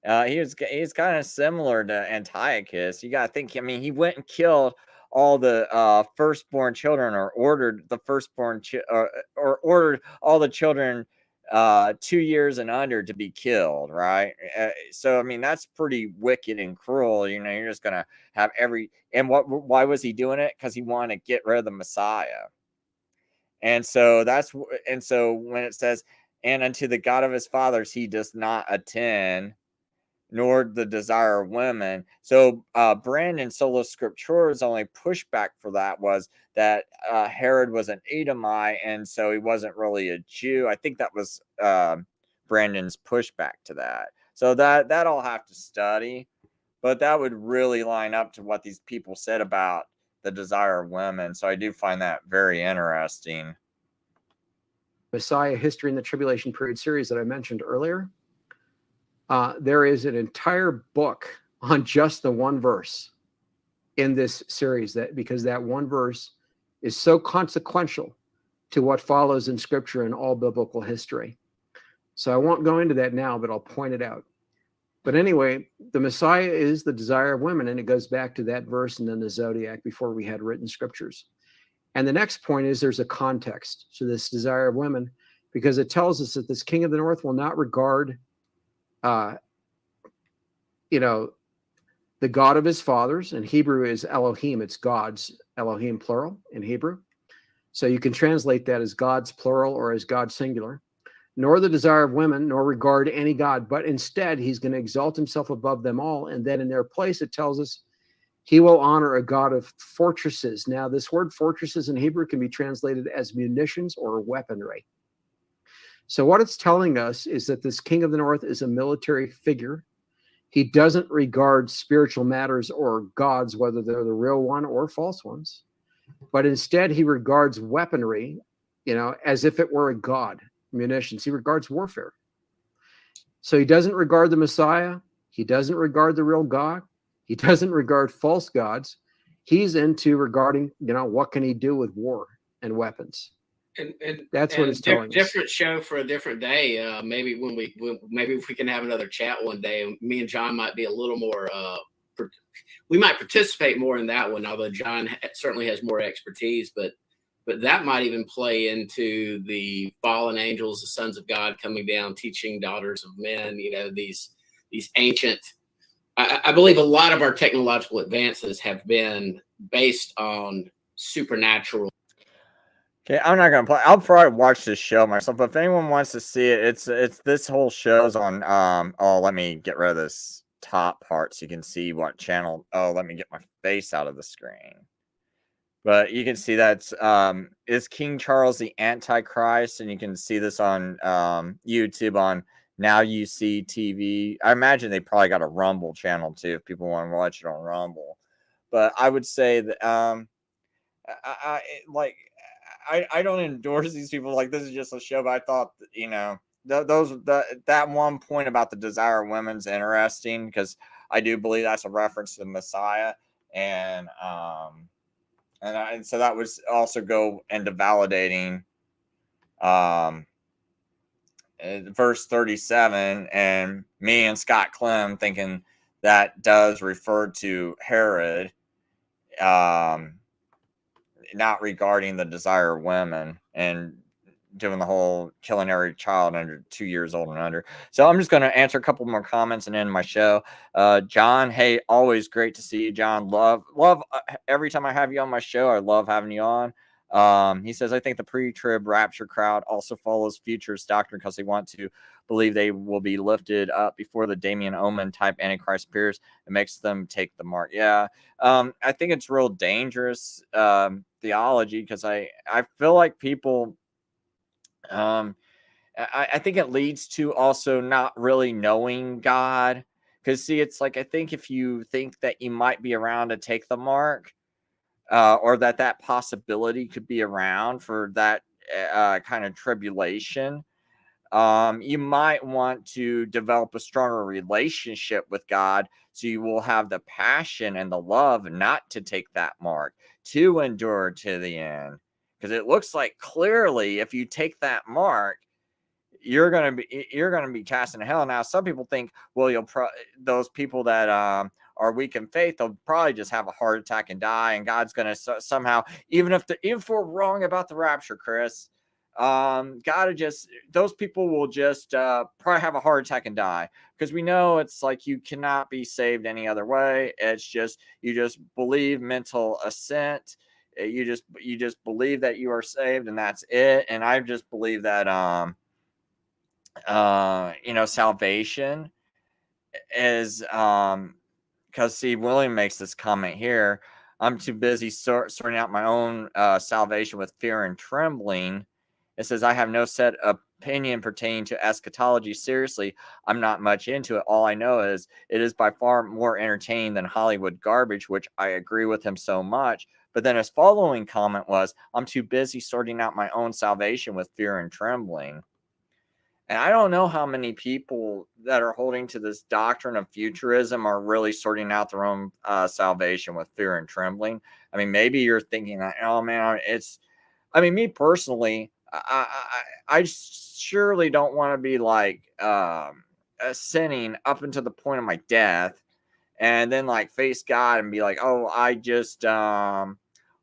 He's kind of similar to Antiochus. You got to think. I mean, he went and killed all the firstborn children, or ordered the firstborn or ordered all the children 2 years and under to be killed, right? So I mean, that's pretty wicked and cruel. You're just gonna have why was he doing it? Because he wanted to get rid of the Messiah. And so when it says, "And unto the God of his fathers he does not attend, nor the desire of women." So Brandon Sola Scriptura's only pushback for that was that Herod was an Edomite, and so he wasn't really a Jew. I think that was Brandon's pushback to that. So that I'll have to study, but that would really line up to what these people said about the desire of women. So I do find that very interesting. Messiah History in the Tribulation Period series that I mentioned earlier, there is an entire book on just the one verse in this series, because that one verse is so consequential to what follows in Scripture and all biblical history. So I won't go into that now, but I'll point it out. But anyway, the Messiah is the desire of women, and it goes back to that verse and then the Zodiac before we had written scriptures. And the next point is there's a context to this desire of women, because it tells us that this king of the north will not regard the God of his fathers. In Hebrew is Elohim. It's gods, Elohim plural in Hebrew. So you can translate that as gods plural or as God singular. Nor the desire of women, nor regard any God, but instead he's going to exalt himself above them all. And then in their place, it tells us he will honor a God of fortresses. Now, this word fortresses in Hebrew can be translated as munitions or weaponry. So what it's telling us is that this king of the north is a military figure. He doesn't regard spiritual matters or gods, whether they're the real one or false ones, but instead he regards weaponry, as if it were a god, munitions. He regards warfare. So he doesn't regard the Messiah. He doesn't regard the real God. He doesn't regard false gods. He's into regarding, what can he do with war and weapons. And that's what it's telling us. Different show for a different day. Maybe maybe if we can have another chat one day, me and John might be a little more. We might participate more in that one, although John certainly has more expertise. But that might even play into the fallen angels, the sons of God coming down, teaching daughters of men. These ancient. I believe a lot of our technological advances have been based on supernatural. Okay, I'm not gonna play. I'll probably watch this show myself, but if anyone wants to see it, it's this whole show's on. Let me get rid of this top part so you can see what channel. Let me get my face out of the screen. But you can see that's is King Charles the Antichrist, and you can see this on YouTube on Now You See TV. I imagine they probably got a Rumble channel too if people want to watch it on Rumble. But I would say that like I don't endorse these people. Like, this is just a show, but I thought that one point about the desire of women's interesting, because I do believe that's a reference to the Messiah, and so that was also go into validating verse 37, and me and Scott Clem thinking that does refer to Herod, not regarding the desire of women and doing the whole killing every child under 2 years old and under. So I'm just going to answer a couple more comments and end my show. John, hey, always great to see you, John. Love every time I have you on my show. I love having you on. He says, I think the pre-trib rapture crowd also follows futurist doctrine because they want to believe they will be lifted up before the Damien Omen type Antichrist appears. It makes them take the mark. Yeah. I think it's real dangerous theology, because I feel like people, I think it leads to also not really knowing God. Because, see, it's like, I think if you think that you might be around to take the mark, or that possibility could be around for that kind of tribulation, you might want to develop a stronger relationship with God, so you will have the passion and the love not to take that mark, to endure to the end. Because it looks like clearly, if you take that mark, you're gonna be cast into hell. Now, some people think, well, those people that are weak in faith, they'll probably just have a heart attack and die, and God's gonna somehow, even if we're wrong about the rapture, Chris, those people will just probably have a heart attack and die, because we know it's like you cannot be saved any other way. It's just, you just believe mental assent. You just believe that you are saved, and that's it. And I just believe that salvation is because, see, William makes this comment here: I'm too busy sorting out my own salvation with fear and trembling. It says, I have no set opinion pertaining to eschatology. Seriously, I'm not much into it. All I know is it is by far more entertaining than Hollywood garbage, which I agree with him so much. But then his following comment was, I'm too busy sorting out my own salvation with fear and trembling. And I don't know how many people that are holding to this doctrine of futurism are really sorting out their own salvation with fear and trembling. I mean, maybe you're thinking that, oh man, me personally, I surely don't want to be like sinning up until the point of my death, and then like face God and be like, oh, I just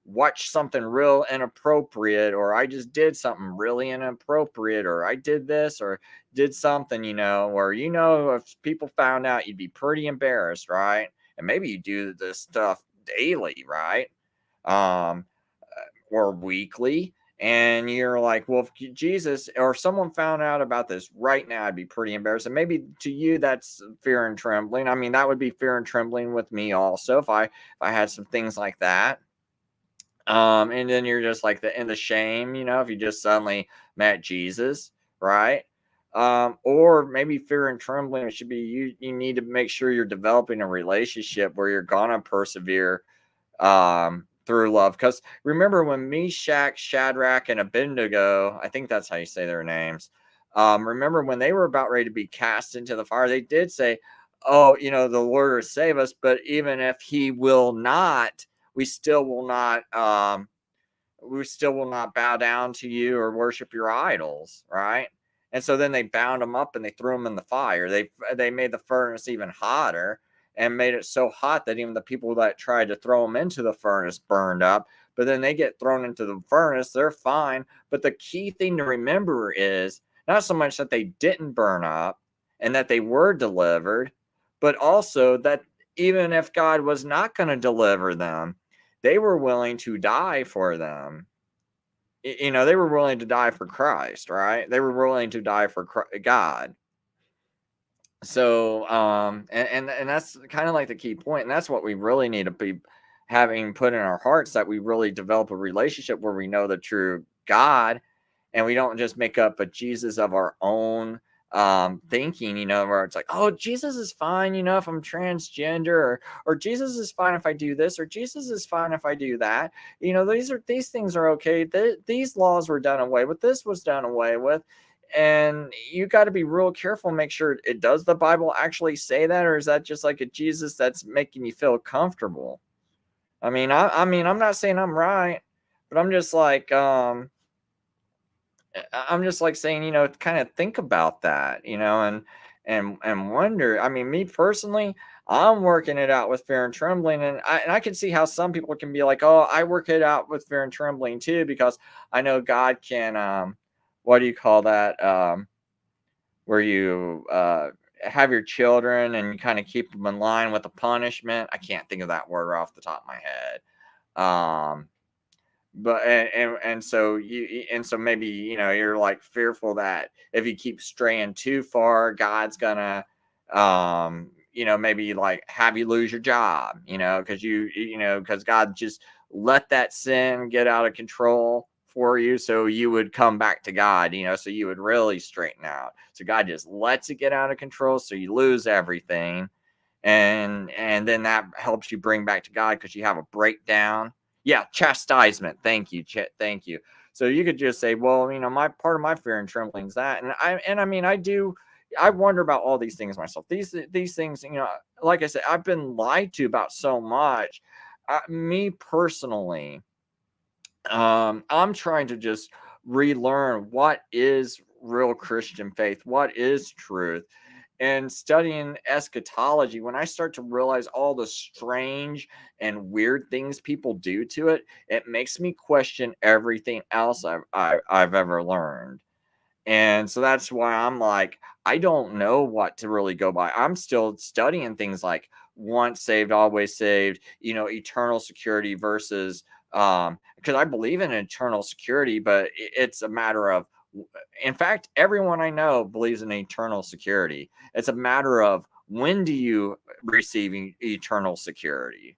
watched something real inappropriate, or I just did something really inappropriate, or I did this or did something, or, if people found out, you'd be pretty embarrassed, right? And maybe you do this stuff daily, right? Or weekly. And you're like, well, if Jesus or someone found out about this right now, I'd be pretty embarrassed. And maybe to you, that's fear and trembling. I mean, that would be fear and trembling with me also, if I had some things like that. And then you're just like in the shame, if you just suddenly met Jesus, right? Or maybe fear and trembling, it should be you need to make sure you're developing a relationship where you're gonna persevere through love. Because remember, when Meshach, Shadrach, and Abednego, I think that's how you say their names, remember when they were about ready to be cast into the fire, they did say, oh, the Lord will save us, but even if he will not, we still will not bow down to you or worship your idols, right? And so then they bound them up and they threw them in the fire. They made the furnace even hotter, and made it so hot that even the people that tried to throw them into the furnace burned up. But then they get thrown into the furnace, they're fine. But the key thing to remember is not so much that they didn't burn up and that they were delivered, but also that even if God was not going to deliver them, they were willing to die for them. They were willing to die for Christ, right? They were willing to die for God. So, and that's kind of like the key point, and that's what we really need to be having put in our hearts that we really develop a relationship where we know the true God, and we don't just make up a Jesus of our own thinking, where it's like, oh, Jesus is fine, if I'm transgender, or Jesus is fine if I do this, or Jesus is fine if I do that. These things are okay. These laws were done away with. This was done away with. And you got to be real careful, make sure it does the Bible actually say that, or is that just like a Jesus that's making you feel comfortable? I mean, I'm not saying I'm right, but I'm just like, saying, kind of think about that, and wonder. I mean, me personally, I'm working it out with fear and trembling, and I can see how some people can be like, oh, I work it out with fear and trembling too, because I know God can, what do you call that? Where you have your children and you kind of keep them in line with the punishment. I can't think of that word off the top of my head. But so maybe you're like fearful that if you keep straying too far, God's gonna maybe like have you lose your job, because God just let that sin get out of control for you, so you would come back to God, so you would really straighten out. So God just lets it get out of control, so you lose everything, and then that helps you bring back to God because you have a breakdown. Yeah, chastisement. Thank you, thank you. So you could just say, well, my part of my fear and trembling is that, and I mean, I wonder about all these things myself. These things, like I said, I've been lied to about so much. Me personally, I'm trying to just relearn what is real Christian faith, what is truth. And studying eschatology, when I start to realize all the strange and weird things people do to it, it makes me question everything else I've ever learned. And so that's why I'm like, I don't know what to really go by. I'm still studying things like once saved, always saved, eternal security versus, because I believe in eternal security, but it's a matter of, in fact, everyone I know believes in eternal security. It's a matter of when do you receive eternal security?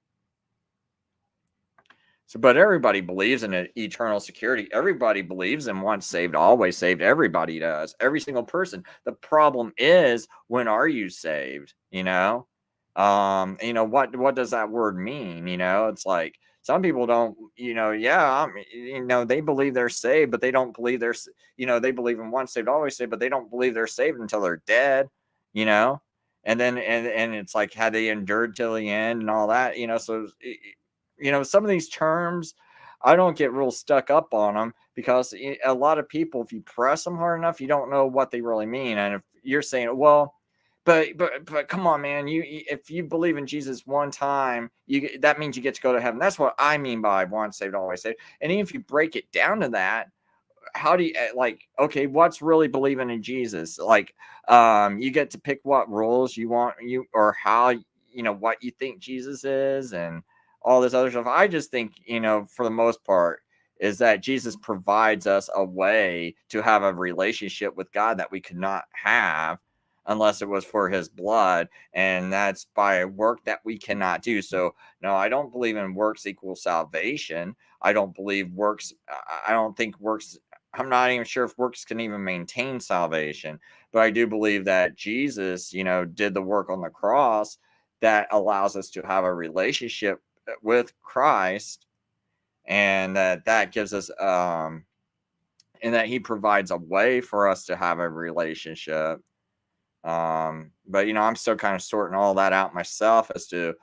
So, but everybody believes in eternal security. Everybody believes in once saved, always saved. Everybody does. Every single person. The problem is, when are you saved? What does that word mean? It's like some people don't. Yeah, they believe they're saved, but they don't believe they believe in once saved, always saved, but they don't believe they're saved until they're dead. You know, and then and it's like, had they endured till the end and all that. So. Some of these terms, I don't get real stuck up on them, because a lot of people, if you press them hard enough, you don't know what they really mean. And if you're saying, well, but come on, man, if you believe in Jesus one time, that means you get to go to heaven. That's what I mean by once saved, always saved. And even if you break it down to that, how do you okay, what's really believing in Jesus? You get to pick what roles you want, or how, what you think Jesus is, and all this other stuff. I just think, for the most part, is that Jesus provides us a way to have a relationship with God that we could not have unless it was for his blood. And that's by a work that we cannot do. So, no, I don't believe in works equals salvation. I don't believe works. I don't think works. I'm not even sure if works can even maintain salvation. But I do believe that Jesus, did the work on the cross that allows us to have a relationship with Christ, and that gives us and that he provides a way for us to have a relationship. But I'm still kind of sorting all that out myself as to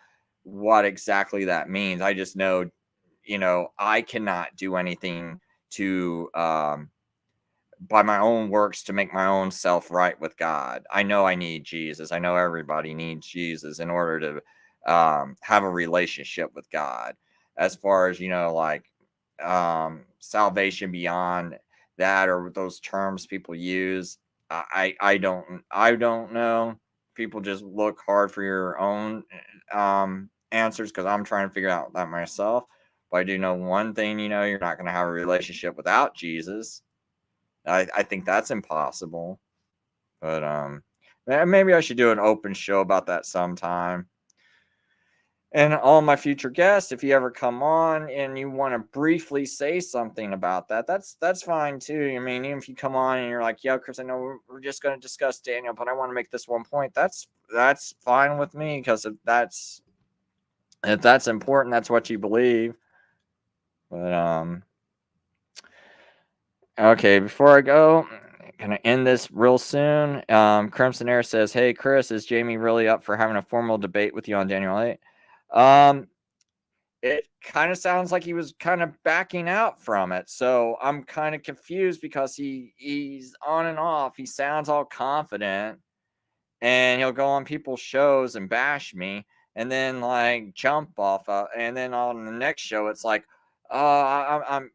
what exactly that means. I just know, I cannot do anything to by my own works to make my own self right with God. I know I need Jesus. I know everybody needs Jesus in order to have a relationship with God. As far as, salvation beyond that, or those terms people use, I don't know. People just look hard for your own answers, because I'm trying to figure out that myself. But I do know one thing, you're not going to have a relationship without Jesus. I think that's impossible. But maybe I should do an open show about that sometime. And all my future guests, if you ever come on and you want to briefly say something about that, that's fine too. I mean, even if you come on and you're like, "Yeah, Chris, I know we're just going to discuss Daniel, but I want to make this one point." That's fine with me, because if that's important, that's what you believe. But okay, before I go, gonna end this real soon. Crimson Air says, "Hey Chris, is Jamie really up for having a formal debate with you on Daniel 8?" It kind of sounds like he was kind of backing out from it. So I'm kind of confused, because he's on and off. He sounds all confident, and he'll go on people's shows and bash me, and then like jump off. And then on the next show, it's like, I'm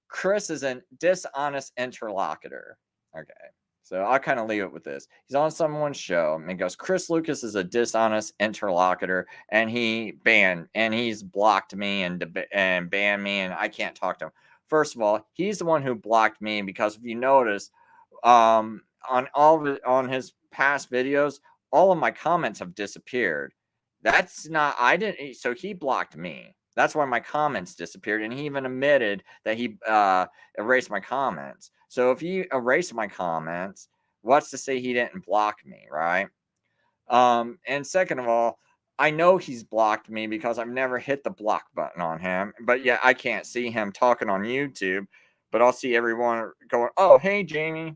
Chris is a dishonest interlocutor. Okay. So I'll kind of leave it with this. He's on someone's show and he goes, Chris Lucas is a dishonest interlocutor, and he's blocked me and banned me, and I can't talk to him. First of all, he's the one who blocked me, because if you notice, on his past videos, all of my comments have disappeared. That's not I didn't So he blocked me. That's why my comments disappeared, and he even admitted that he erased my comments. So if you erase my comments, what's to say he didn't block me, right? And second of all, I know he's blocked me because I've never hit the block button on him. But yeah, I can't see him talking on YouTube, but I'll see everyone going, "Oh, hey, Jamie,"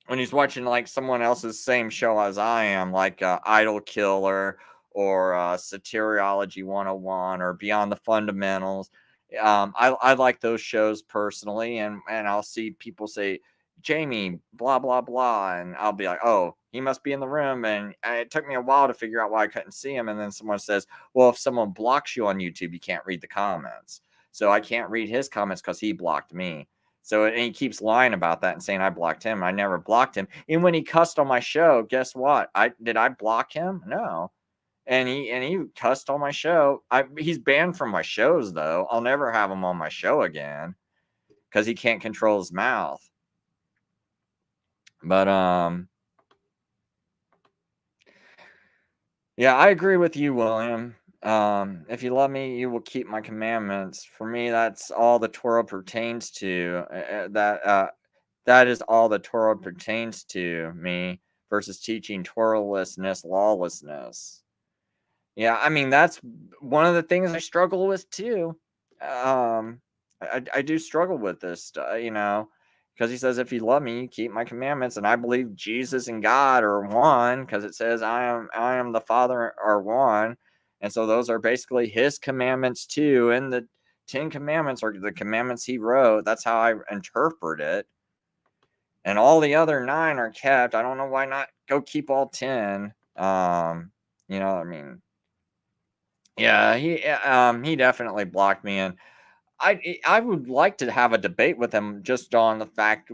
when he's watching like someone else's same show as I am, like Idol Killer, or Soteriology 101, or Beyond the Fundamentals. I like those shows personally, and I'll see people say, "Jamie, blah blah blah," and I'll be like, "Oh, he must be in the room." And it took me a while to figure out why I couldn't see him. And then someone says, "Well, if someone blocks you on YouTube, you can't read the comments." So I can't read his comments because he blocked me. So, and he keeps lying about that and saying I blocked him. I never blocked him. And when he cussed on my show, guess what? I block him? No. And he cussed on my show. He's banned from my shows though. I'll never have him on my show again, because he can't control his mouth. But yeah, I agree with you, William. If you love me, you will keep my commandments. For me, that's all the Torah pertains to. That is all the Torah pertains to me, versus teaching Torahlessness, lawlessness. Yeah, I mean, that's one of the things I struggle with too. I do struggle with this, because he says, "If you love me, you keep my commandments," and I believe Jesus and God are one, because it says, "I am the Father are one," and so those are basically His commandments too. And the 10 Commandments are the commandments He wrote. That's how I interpret it. And all the other 9 are kept. I don't know why not go keep all 10. I mean, yeah, he definitely blocked me, and I would like to have a debate with him just on the fact,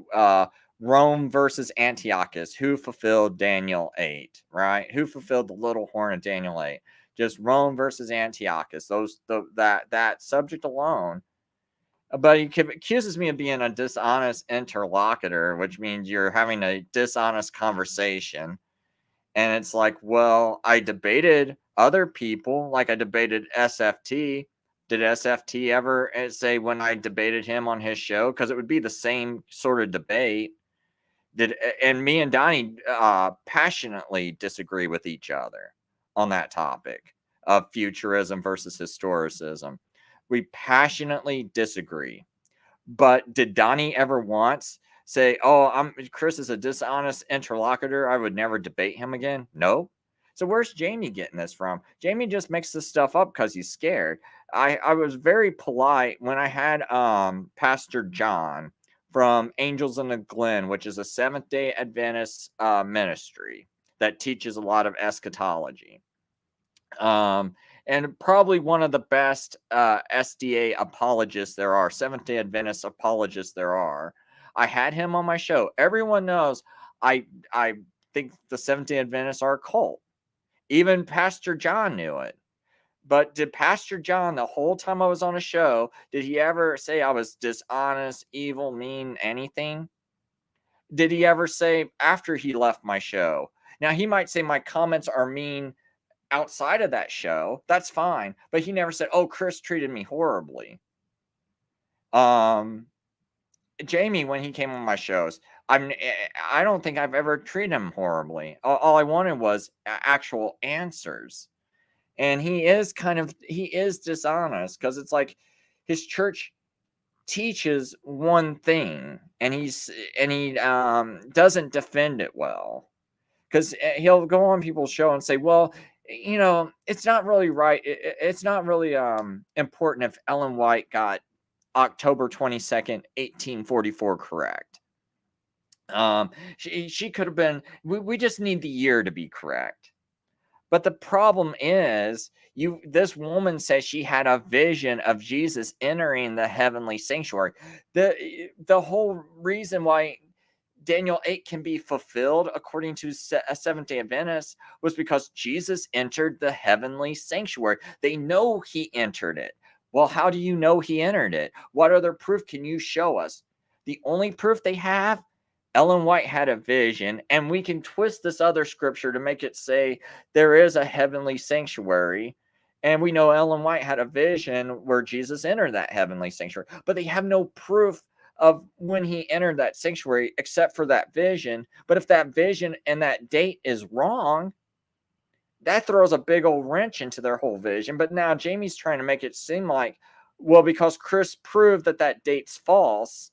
Rome versus Antiochus, who fulfilled Daniel 8, right? Who fulfilled the little horn of Daniel 8? Just Rome versus Antiochus. That subject alone. But he accuses me of being a dishonest interlocutor, which means you're having a dishonest conversation. And it's like, well, I debated other people, like I debated SFT. Did SFT ever say when I debated him on his show? Because it would be the same sort of debate. And me and Donnie passionately disagree with each other on that topic of futurism versus historicism. We passionately disagree. But did Donnie ever once say, "Oh, Chris is a dishonest interlocutor, I would never debate him again"? No. So where's Jamie getting this from? Jamie just makes this stuff up because he's scared. I was very polite when I had Pastor John from Angels in the Glen, which is a Seventh-day Adventist ministry that teaches a lot of eschatology. And probably one of the best SDA apologists there are, Seventh-day Adventist apologists there are. I had him on my show. Everyone knows I think the Seventh-day Adventists are a cult. Even Pastor John knew it. But did Pastor John, the whole time I was on a show, did he ever say I was dishonest, evil, mean, anything? Did he ever say after he left my show? Now, he might say my comments are mean outside of that show, that's fine. But he never said, "Oh, Chris treated me horribly." Um, Jamie, when he came on my shows, I don't think I've ever treated him horribly. All I wanted was actual answers. And he is dishonest because it's like his church teaches one thing and he doesn't defend it well, because he'll go on people's show and say, well, it's not really right, it's not really important if Ellen White got October 22nd 1844 correct. She could have been, we just need the year to be correct. But the problem is, this woman says she had a vision of Jesus entering the heavenly sanctuary. The whole reason why Daniel 8 can be fulfilled according to a Seventh-day Adventist was because Jesus entered the heavenly sanctuary. They know he entered it. Well, how do you know he entered it? What other proof can you show us? The only proof they have, Ellen White had a vision, and we can twist this other scripture to make it say there is a heavenly sanctuary. And we know Ellen White had a vision where Jesus entered that heavenly sanctuary, but they have no proof of when he entered that sanctuary except for that vision. But if that vision and that date is wrong, that throws a big old wrench into their whole vision. But now Jamie's trying to make it seem like, well, because Chris proved that date's false,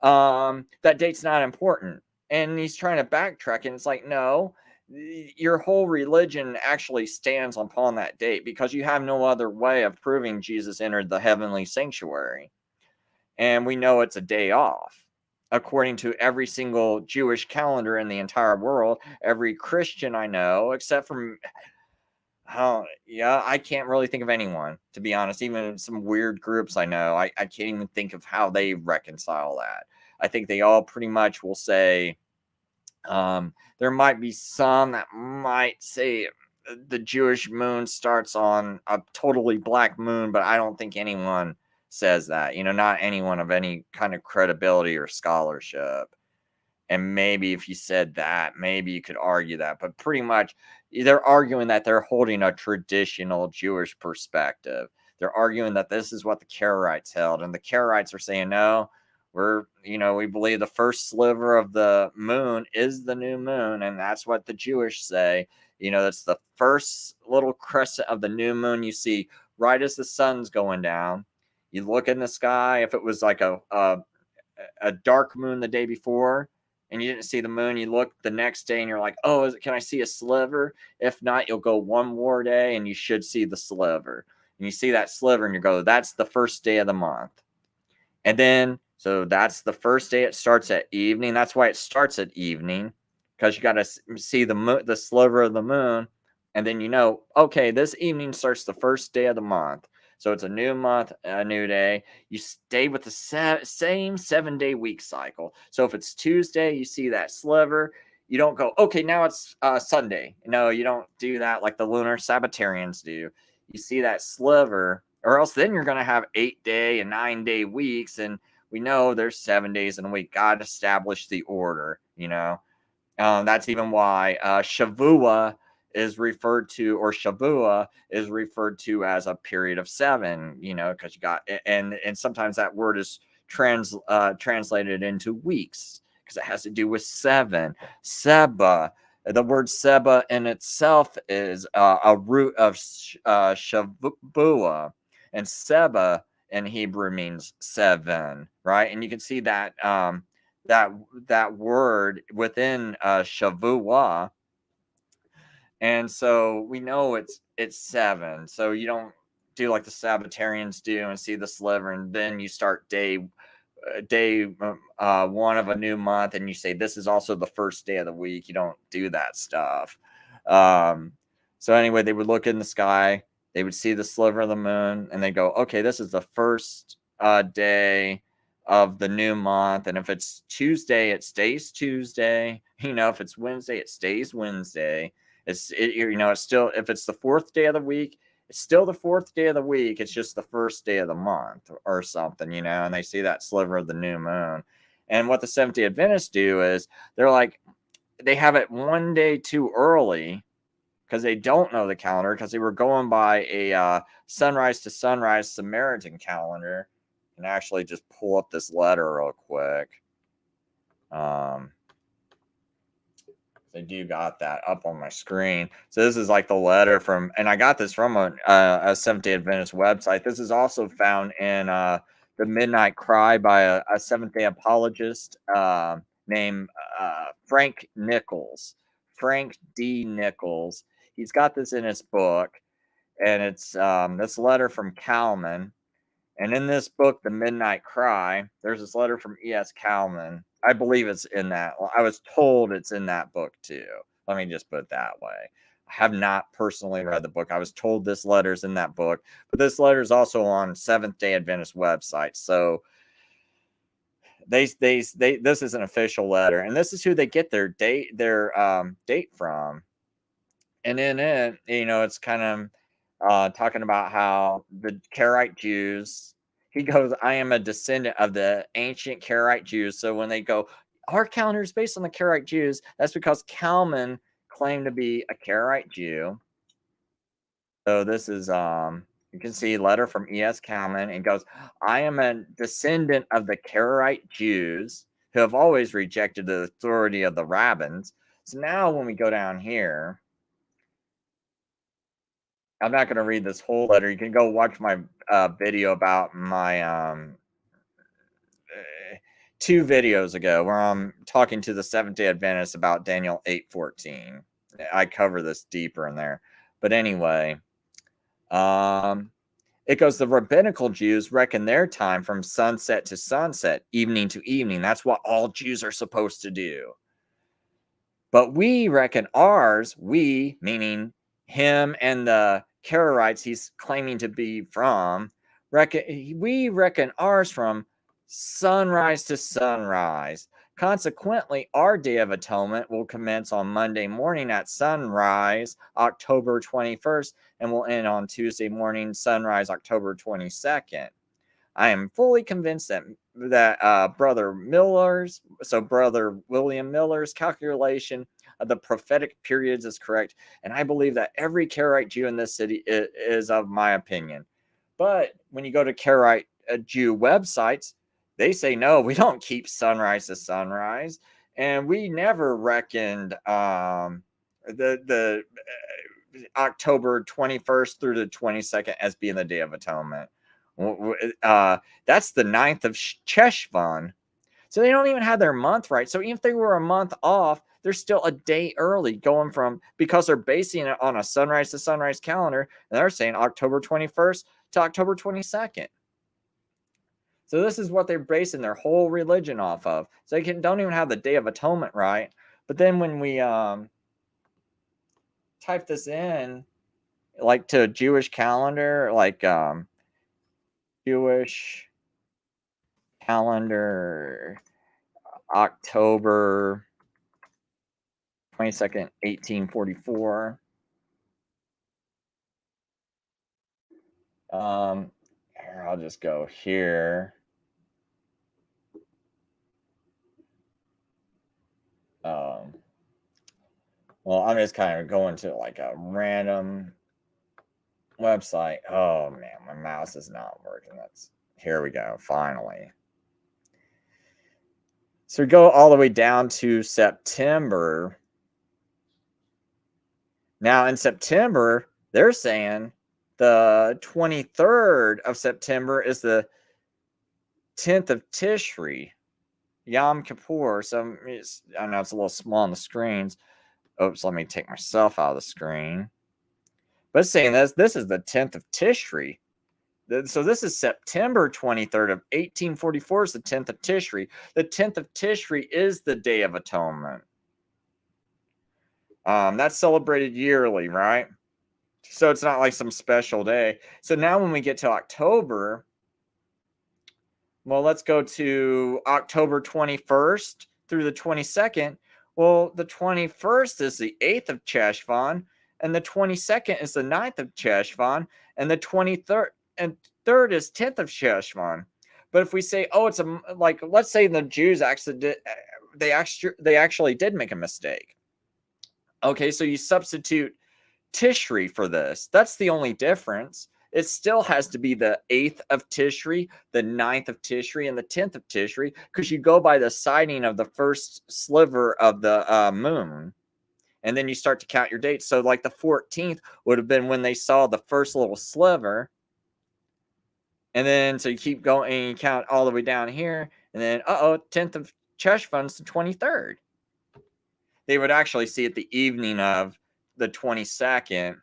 that date's not important. And he's trying to backtrack, and it's like, no, your whole religion actually stands upon that date because you have no other way of proving Jesus entered the heavenly sanctuary. And we know it's a day off. According to every single Jewish calendar in the entire world, every Christian I know, except for, I can't really think of anyone, to be honest. Even some weird groups I know, I can't even think of how they reconcile that. I think they all pretty much will say, there might be some that might say the Jewish moon starts on a totally black moon, but I don't think anyone says that, not anyone of any kind of credibility or scholarship. And maybe if you said that, maybe you could argue that, but pretty much they're arguing that they're holding a traditional Jewish perspective. They're arguing that this is what the Karaites held, and the Karaites are saying, no, we believe the first sliver of the moon is the new moon, and that's what the Jewish say. That's the first little crescent of the new moon you see right as the sun's going down. You look in the sky, if it was like a dark moon the day before and you didn't see the moon, you look the next day and you're like, oh, can I see a sliver? If not, you'll go one more day and you should see the sliver. And you see that sliver and you go, that's the first day of the month. And then, so that's the first day. It starts at evening. That's why it starts at evening, because you got to see the sliver of the moon. And then, okay, this evening starts the first day of the month. So it's a new month, a new day. You stay with the same 7-day week cycle. So if it's Tuesday, you see that sliver. You don't go, okay, now it's Sunday. No, you don't do that like the lunar Sabbatarians do. You see that sliver, or else then you're going to have 8-day and 9-day weeks. And we know there's 7 days in a week. God established the order, That's even why Shavua is referred to, or Shavua is referred to as a period of 7, because you got, and sometimes that word is translated into weeks because it has to do with 7. Seba, the word Seba in itself is a root of Shavua, and Seba in Hebrew means 7, right? And you can see that that word within Shavua. And so we know it's 7. So you don't do like the Sabbatarians do and see the sliver, and then you start day 1 of a new month, and you say this is also the first day of the week. You don't do that stuff. So anyway, they would look in the sky, they would see the sliver of the moon, and they go, okay, this is the first day of the new month. And if it's Tuesday, it stays Tuesday. If it's Wednesday, it stays Wednesday. It's still, if it's the 4th day of the week, it's still the 4th day of the week. It's just the first day of the month or something, and they see that sliver of the new moon. And what the Seventh-day Adventists do is they're like, they have it one day too early because they don't know the calendar, because they were going by a sunrise to sunrise Samaritan calendar. And actually just pull up this letter real quick. I do got that up on my screen. So this is like the letter from, and I got this from a Seventh-day Adventist website. This is also found in the Midnight Cry by a Seventh-day apologist named Frank Nichols. Frank D. Nichols. He's got this in his book, and it's this letter from Calman. And in this book, The Midnight Cry, there's this letter from E.S. Calman. I believe it's in that. Well, I was told it's in that book too. Let me just put it that way. I have not personally read the book. I was told this letter's in that book, but this letter is also on Seventh-day Adventist website. So this is an official letter, and this is who they get their date from. And in it, it's kind of talking about how the Karaite Jews, he goes, I am a descendant of the ancient Karaite Jews. So when they go, our calendar is based on the Karaite Jews, that's because Calman claimed to be a Karaite Jew. So this is, you can see letter from E.S. Calman, and goes, I am a descendant of the Karaite Jews who have always rejected the authority of the rabbins. So now when we go down here, I'm not going to read this whole letter. You can go watch my video about my 2 videos ago where I'm talking to the Seventh-day Adventists about Daniel 8:14. I cover this deeper in there. But anyway, it goes, the rabbinical Jews reckon their time from sunset to sunset, evening to evening. That's what all Jews are supposed to do. But we reckon ours, we, meaning him and the Karaites he's claiming to be from, we reckon ours from sunrise to sunrise. Consequently, our Day of Atonement will commence on Monday morning at sunrise, October 21st, and will end on Tuesday morning, sunrise, October 22nd. I am fully convinced that Brother William Miller's calculation of the prophetic periods is correct, and I believe that every Karaite Jew in this city is of my opinion. But when you go to Karaite Jew websites, they say, no, we don't keep sunrise to sunrise, and we never reckoned the October 21st through the 22nd as being the Day of Atonement. That's the 9th of Cheshvan. So they don't even have their month right. So even if they were a month off, they're still a day early, going from, because they're basing it on a sunrise to sunrise calendar, and they're saying October 21st to October 22nd. So this is what they're basing their whole religion off of. So they don't even have the Day of Atonement right. But then when we type this in, like to a Jewish calendar, like Jewish calendar, October 22nd, 1844. Here, I'll just go here. Well, I'm just kind of going to like a random website. Oh man, my mouse is not working. Here we go, finally. So we go all the way down to September. Now in September, they're saying the 23rd of September is the 10th of Tishri, Yom Kippur. So I know it's a little small on the screens. Oops, let me take myself out of the screen. But it's saying this is the 10th of Tishri. So this is September 23rd of 1844 is the 10th of Tishri. The 10th of Tishri is the Day of Atonement. That's celebrated yearly, right? So it's not like some special day. So now when we get to October, well, let's go to October 21st through the 22nd. Well, the 21st is the 8th of Cheshvan, and the 22nd is the 9th of Cheshvan, and the 23rd and 3rd is 10th of Cheshvan. But if we say, oh, it's like, let's say the Jews actually did, they actually did make a mistake. Okay, so you substitute Tishri for this. That's the only difference. It still has to be the 8th of Tishri, the 9th of Tishri, and the 10th of Tishri, because you go by the sighting of the first sliver of the moon. And then you start to count your dates. So like the 14th would have been when they saw the first little sliver. And then so you keep going and you count all the way down here. And then 10th of Cheshvan's the 23rd. They would actually see it the evening of the 22nd.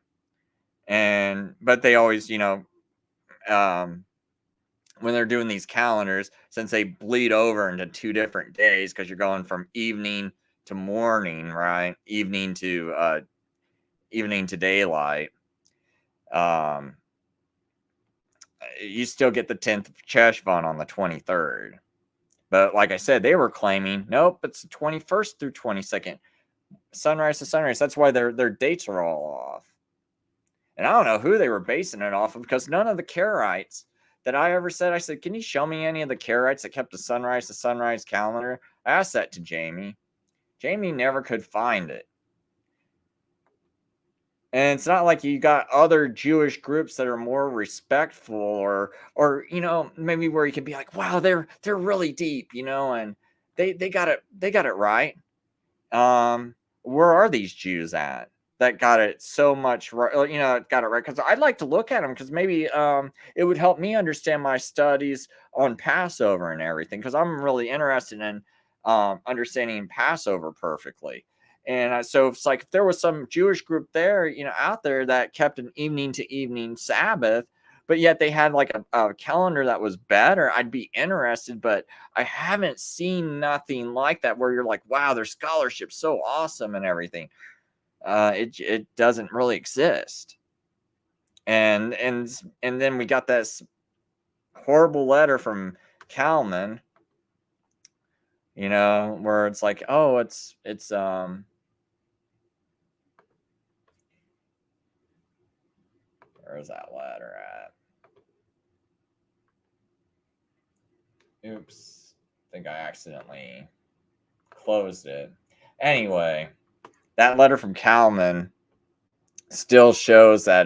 But they always, when they're doing these calendars, since they bleed over into 2 different days, because you're going from evening to morning, right? Evening to daylight. You still get the 10th of Cheshvan on the 23rd. But like I said, they were claiming, nope, it's the 21st through 22nd. Sunrise to sunrise. That's why their dates are all off. And I don't know who they were basing it off of, because none of the Karaites that I ever said, I said, can you show me any of the Karaites that kept the sunrise to sunrise calendar? I asked that to Jamie. Jamie never could find it. And it's not like you got other Jewish groups that are more respectful or maybe where you could be like, wow, they're really deep, and they got it right. Where are these Jews at that got it so much right? Got it right, because I'd like to look at them, because maybe it would help me understand my studies on Passover and everything, because I'm really interested in understanding Passover perfectly. And so it's like if there was some Jewish group there, out there that kept an evening to evening Sabbath, but yet they had like a calendar that was better, I'd be interested. But I haven't seen nothing like that where you're like, wow, their scholarship's so awesome and everything. It doesn't really exist. And then we got this horrible letter from Kalman, where it's like, oh, it's where's that letter at? Oops. I think I accidentally closed it. Anyway, that letter from Kalman still shows that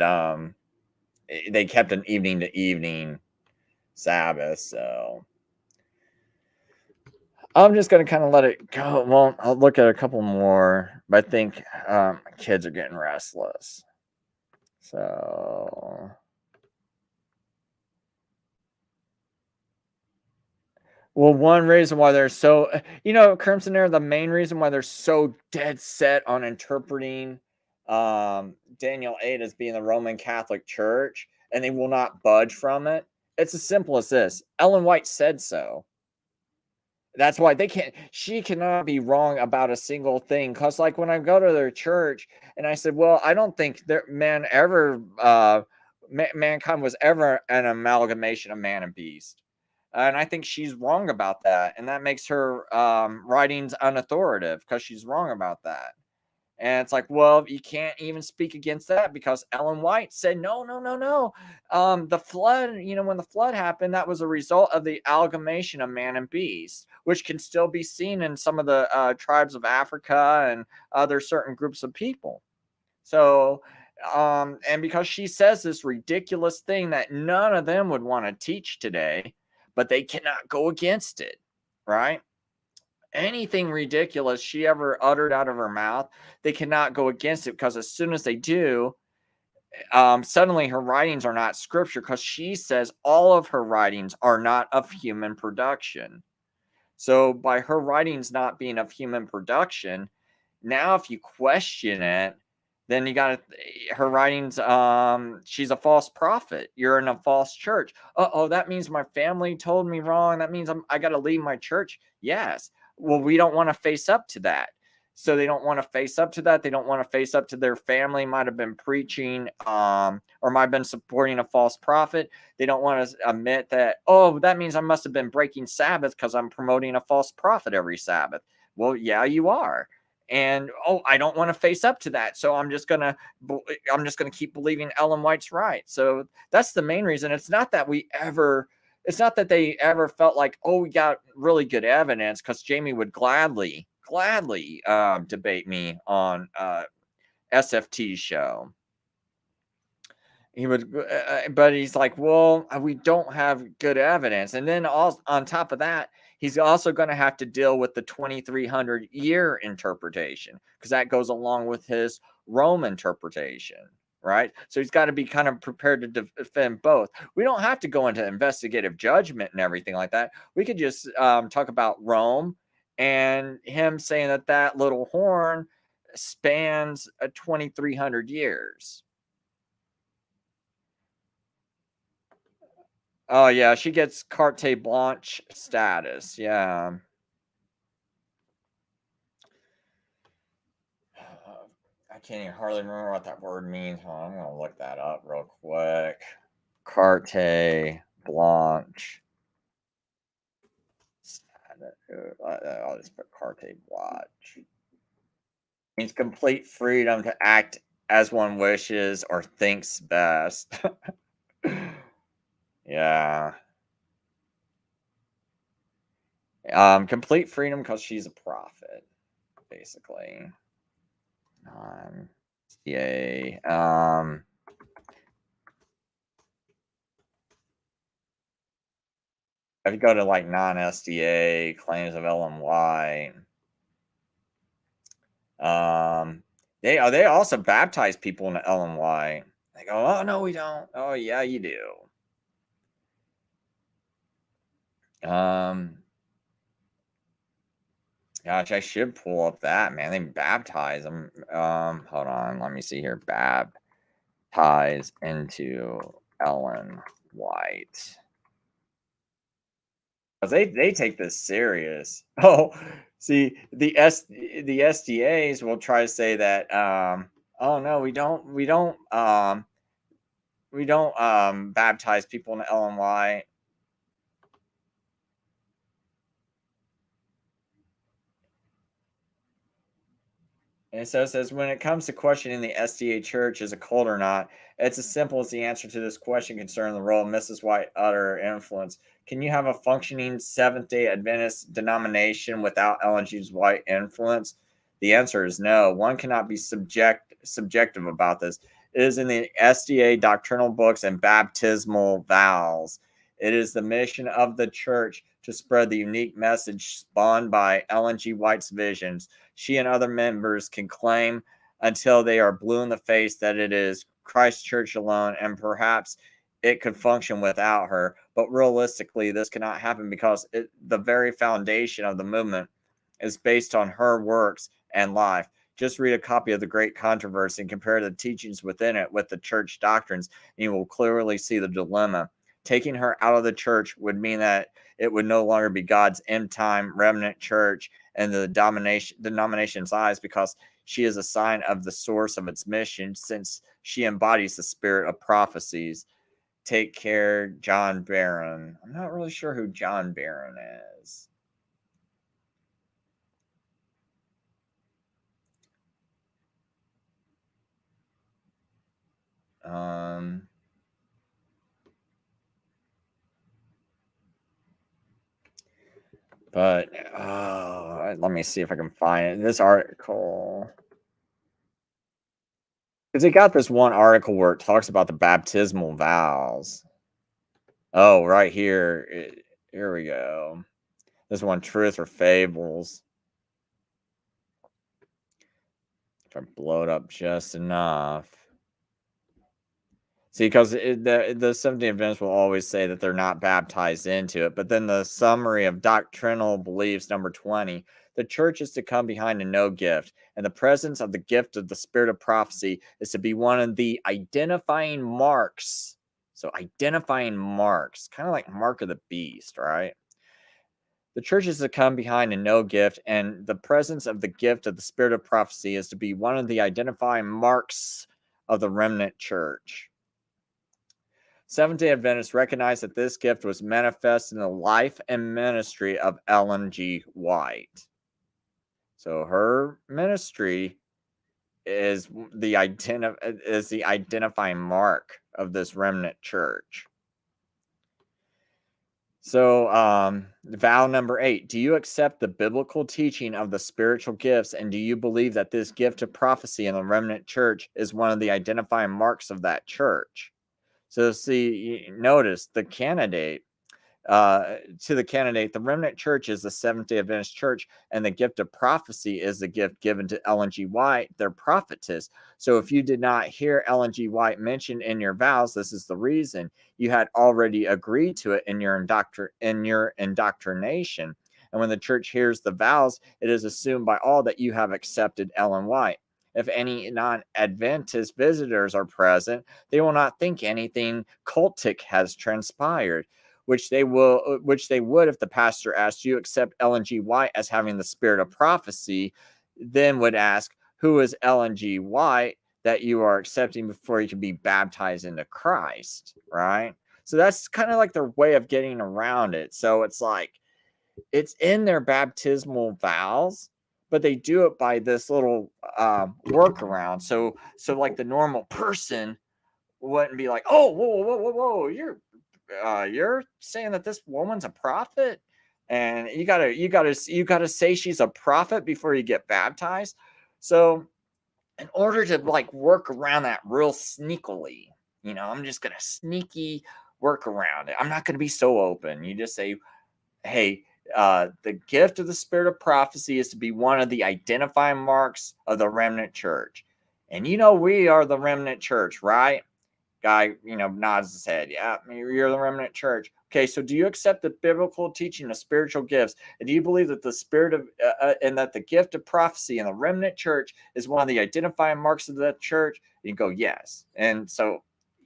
they kept an evening to evening Sabbath. So I'm just going to kind of let it go. Well, I'll look at a couple more, but I think kids are getting restless. So well, one reason why they're so, Crimson Air, the main reason why they're so dead set on interpreting Daniel 8 as being the Roman Catholic Church, and they will not budge from it. It's as simple as this. Ellen White said so. That's why she cannot be wrong about a single thing. Because like when I go to their church and I said, well, I don't think mankind was ever an amalgamation of man and beast. And I think she's wrong about that. And that makes her writings unauthoritative, because she's wrong about that. And it's like, well, you can't even speak against that, because Ellen White said, no. The flood, when the flood happened, that was a result of the amalgamation of man and beast, which can still be seen in some of the tribes of Africa and other certain groups of people. So, and because she says this ridiculous thing that none of them would want to teach today, but they cannot go against it, right? Anything ridiculous she ever uttered out of her mouth, they cannot go against it, because as soon as they do, suddenly her writings are not scripture, because she says all of her writings are not of human production. So by her writings not being of human production, now if you question it, then you got her writings. She's a false prophet. You're in a false church. That means my family told me wrong. That means I got to leave my church. Yes. Well, we don't want to face up to that. So they don't want to face up to that. They don't want to face up to their family might have been preaching or might have been supporting a false prophet. They don't want to admit that, that means I must have been breaking Sabbath because I'm promoting a false prophet every Sabbath. Well, yeah, you are. And I don't want to face up to that, so I'm just gonna keep believing Ellen White's right. So that's the main reason. It's not that they ever felt like, we got really good evidence, because Jamie would gladly debate me on SFT's show. He would, but he's like, well, we don't have good evidence. And then on top of that, he's also going to have to deal with the 2300 year interpretation because that goes along with his Rome interpretation, right? So he's got to be kind of prepared to defend both. We don't have to go into investigative judgment and everything like that. We could just talk about Rome and him saying that that little horn spans 2300 years. Oh yeah, she gets carte blanche status. Yeah. I can't even hardly remember what that word means. Hold on, I'm gonna look that up real quick. Carte blanche. I'll just put carte blanche. Means complete freedom to act as one wishes or thinks best. Yeah. Complete freedom because she's a prophet, basically. Yay. If you go to like non-SDA claims of Ellen White, they also baptize people into Ellen White. They go, oh no, we don't. Oh yeah, you do. Gosh, I should pull up that, man. They baptize them. Hold on, let me see here. Baptize into Ellen White. They take this serious. Oh, see, the SDAs will try to say that oh no, we don't baptize people in Ellen White. And so it says, when it comes to questioning the SDA church is a cult or not, it's as simple as the answer to this question concerning the role of Mrs. White utter influence. Can you have a functioning Seventh-day Adventist denomination without Ellen G. White influence? The answer is no. One cannot be subjective about this. It is in the SDA doctrinal books and baptismal vows. It is the mission of the church to spread the unique message spawned by Ellen G. White's visions. She and other members can claim until they are blue in the face that it is Christ Church alone, and perhaps it could function without her. But realistically, this cannot happen because the very foundation of the movement is based on her works and life. Just read a copy of The Great Controversy and compare the teachings within it with the church doctrines, and you will clearly see the dilemma. Taking her out of the church would mean that it would no longer be God's end time remnant church and the denomination's eyes, because she is a sign of the source of its mission, since she embodies the spirit of prophecies. Take care, John Barron. I'm not really sure who John Barron is. But let me see if I can find it. This article, because they got this one article where it talks about the baptismal vows. Oh, right here. Here we go. This one, Truth or Fables. If I blow it up just enough. See, because the Seventh-day Adventists will always say that they're not baptized into it. But then the summary of doctrinal beliefs, number 20, the church is to come behind a no gift, and the presence of the gift of the spirit of prophecy is to be one of the identifying marks. So identifying marks, kind of like mark of the beast, right? The church is to come behind a no gift, and the presence of the gift of the spirit of prophecy is to be one of the identifying marks of the remnant church. Seventh-day Adventists recognize that this gift was manifest in the life and ministry of Ellen G. White. So her ministry is the identifying mark of this remnant church. So, vow number 8, do you accept the biblical teaching of the spiritual gifts, and do you believe that this gift of prophecy in the remnant church is one of the identifying marks of that church? So see, notice the candidate, the remnant church is the Seventh-day Adventist church, and the gift of prophecy is the gift given to Ellen G. White, their prophetess. So if you did not hear Ellen G. White mentioned in your vows, this is the reason. You had already agreed to it in your indoctrination. And when the church hears the vows, it is assumed by all that you have accepted Ellen White. If any non-Adventist visitors are present, they will not think anything cultic has transpired, which they would if the pastor asked, you accept Ellen G. White as having the spirit of prophecy, then would ask, who is Ellen G. White that you are accepting before you can be baptized into Christ, right? So that's kind of like their way of getting around it. So it's like, it's in their baptismal vows, but they do it by this little workaround. So like the normal person wouldn't be like, oh, whoa, you're saying that this woman's a prophet, and you gotta say she's a prophet before you get baptized. So in order to like work around that real sneakily, I'm just gonna sneaky work around it. I'm not gonna be so open. You just say, hey, the gift of the spirit of prophecy is to be one of the identifying marks of the remnant church. And we are the remnant church, right? Guy, nods his head. Yeah, you're the remnant church. Okay, so do you accept the biblical teaching of spiritual gifts? And do you believe that the spirit of and that the gift of prophecy in the remnant church is one of the identifying marks of that church? You go, yes. And so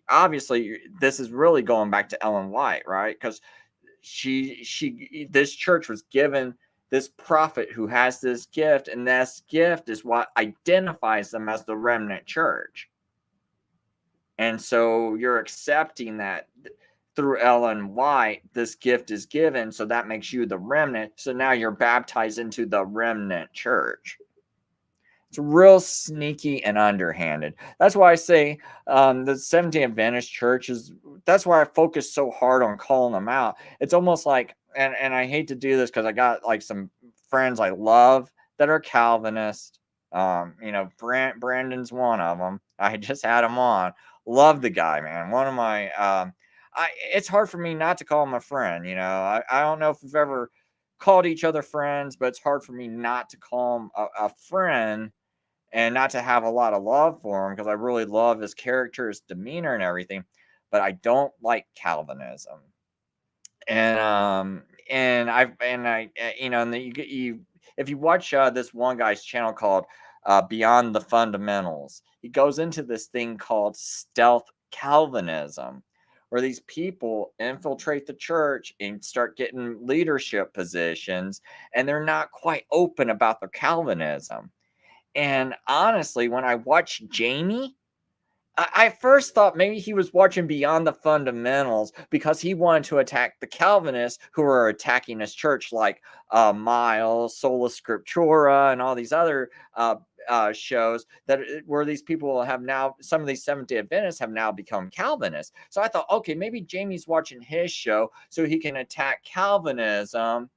obviously this is really going back to Ellen White, right? Because this church was given this prophet who has this gift, and this gift is what identifies them as the remnant church. And so you're accepting that through Ellen White, this gift is given. So that makes you the remnant. So now you're baptized into the remnant church. It's real sneaky and underhanded. That's why I say the Seventh-day Adventist church that's why I focus so hard on calling them out. It's almost like, and I hate to do this because I got like some friends I love that are Calvinist. Brandon's one of them. I just had him on. Love the guy, man. One of my, it's hard for me not to call him a friend. I don't know if we've ever called each other friends, but it's hard for me not to call him a friend and not to have a lot of love for him because I really love his character, his demeanor, and everything. But I don't like Calvinism, and if you watch this one guy's channel called Beyond the Fundamentals, he goes into this thing called stealth Calvinism, where these people infiltrate the church and start getting leadership positions, and they're not quite open about their Calvinism. And honestly, when I watched Jamie, I first thought maybe he was watching Beyond the Fundamentals because he wanted to attack the Calvinists who were attacking his church, like Miles, Sola Scriptura, and all these other shows where these people have now, some of these Seventh-day Adventists have now become Calvinists. So I thought, okay, maybe Jamie's watching his show so he can attack Calvinism,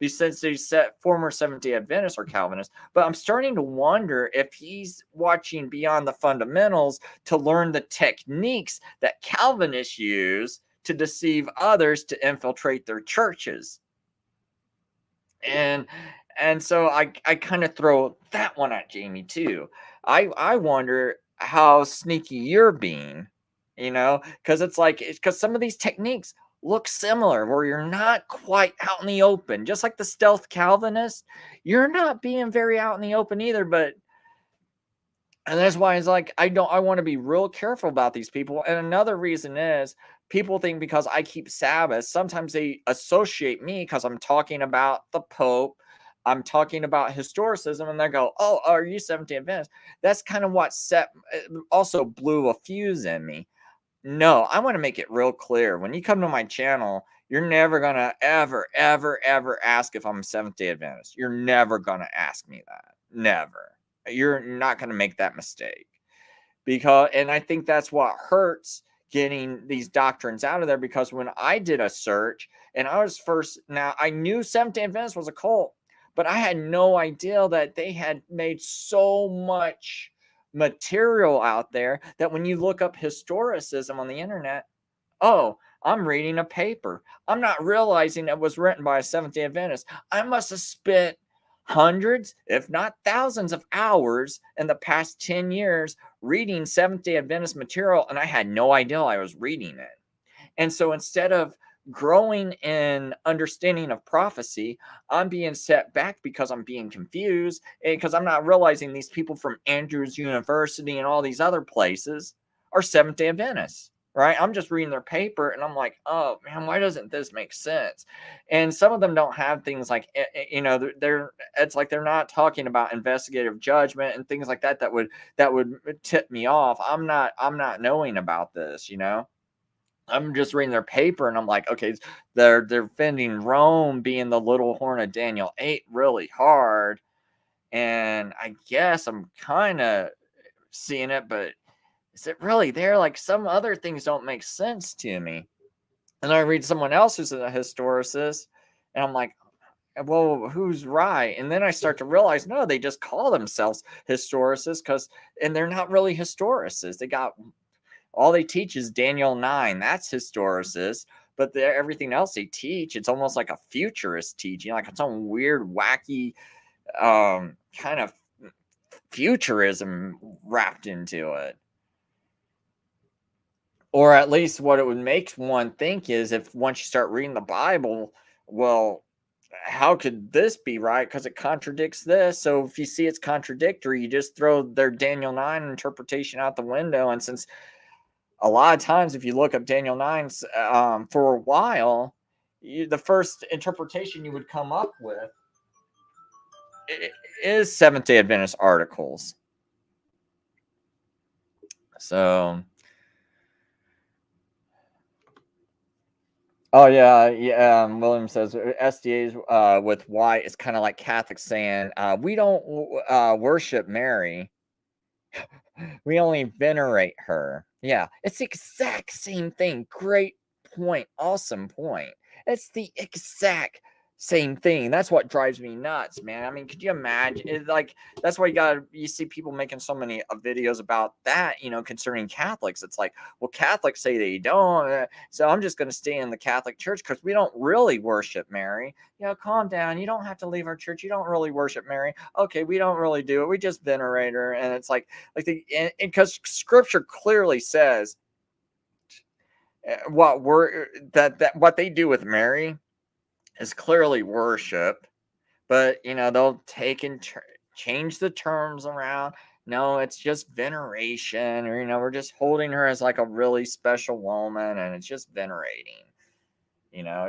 since they former Seventh-day Adventists or Calvinists. But I'm starting to wonder if he's watching Beyond the Fundamentals to learn the techniques that Calvinists use to deceive others to infiltrate their churches. And so I kind of throw that one at Jamie too. I wonder how sneaky you're being, because it's like, because some of these techniques look similar where you're not quite out in the open, just like the stealth Calvinist. You're not being very out in the open either, and that's why it's like, I want to be real careful about these people. And another reason is people think because I keep Sabbath, sometimes they associate me because I'm talking about the Pope, I'm talking about historicism, and they go, oh, are you Seventh-day Adventist? That's kind of what also blew a fuse in me. No, I want to make it real clear. When you come to my channel, you're never going to ever ask if I'm a Seventh-day Adventist. You're never going to ask me that. Never. You're not going to make that mistake. And I think that's what hurts getting these doctrines out of there, because when I did a search and I knew Seventh-day Adventist was a cult, but I had no idea that they had made so much material out there that when you look up historicism on the internet, Oh, I'm reading a paper. I'm not realizing it was written by a Seventh-day Adventist. I must have spent hundreds, if not thousands of hours in the past 10 years reading Seventh-day Adventist material, and I had no idea I was reading it. And so instead of growing in understanding of prophecy, I'm being set back because I'm being confused and because I'm not realizing these people from Andrews University and all these other places are Seventh-day Adventists. Right? I'm just reading their paper and I'm like, oh man, why doesn't this make sense? And some of them don't have things like, they're it's like they're not talking about investigative judgment and things like that that would tip me off. I'm not knowing about this. I'm just reading their paper and I'm like, okay, they're defending Rome being the little horn of Daniel 8 really hard. And I guess I'm kind of seeing it, but is it really there? Like some other things don't make sense to me. And I read someone else who's a historicist, and I'm like, well, who's right? And then I start to realize, no, they just call themselves historicists and they're not really historicists. All they teach is Daniel 9. That's historicist. But everything else they teach, it's almost like a futurist teaching, like some weird, wacky kind of futurism wrapped into it. Or at least what it would make one think is if once you start reading the Bible, well, how could this be right? Because it contradicts this. So if you see it's contradictory, you just throw their Daniel 9 interpretation out the window. And since a lot of times, if you look up Daniel 9 for a while, the first interpretation you would come up with is Seventh-day Adventist articles. So, oh yeah. William says SDAs with white is kind of like Catholics saying we don't worship Mary, we only venerate her. Yeah, it's the exact same thing. Great point. Awesome point. It's the exact same thing. That's what drives me nuts, man. I mean, could you imagine? That's why you see people making so many videos about that, concerning Catholics. It's like, well, Catholics say they don't, so I'm just going to stay in the Catholic Church because we don't really worship Mary. Calm down. You don't have to leave our church. You don't really worship Mary. Okay, we don't really do it. We just venerate her. And it's like because Scripture clearly says what they do with Mary is clearly worship, but they'll take and change the terms around. No, it's just veneration, or we're just holding her as like a really special woman, and it's just venerating.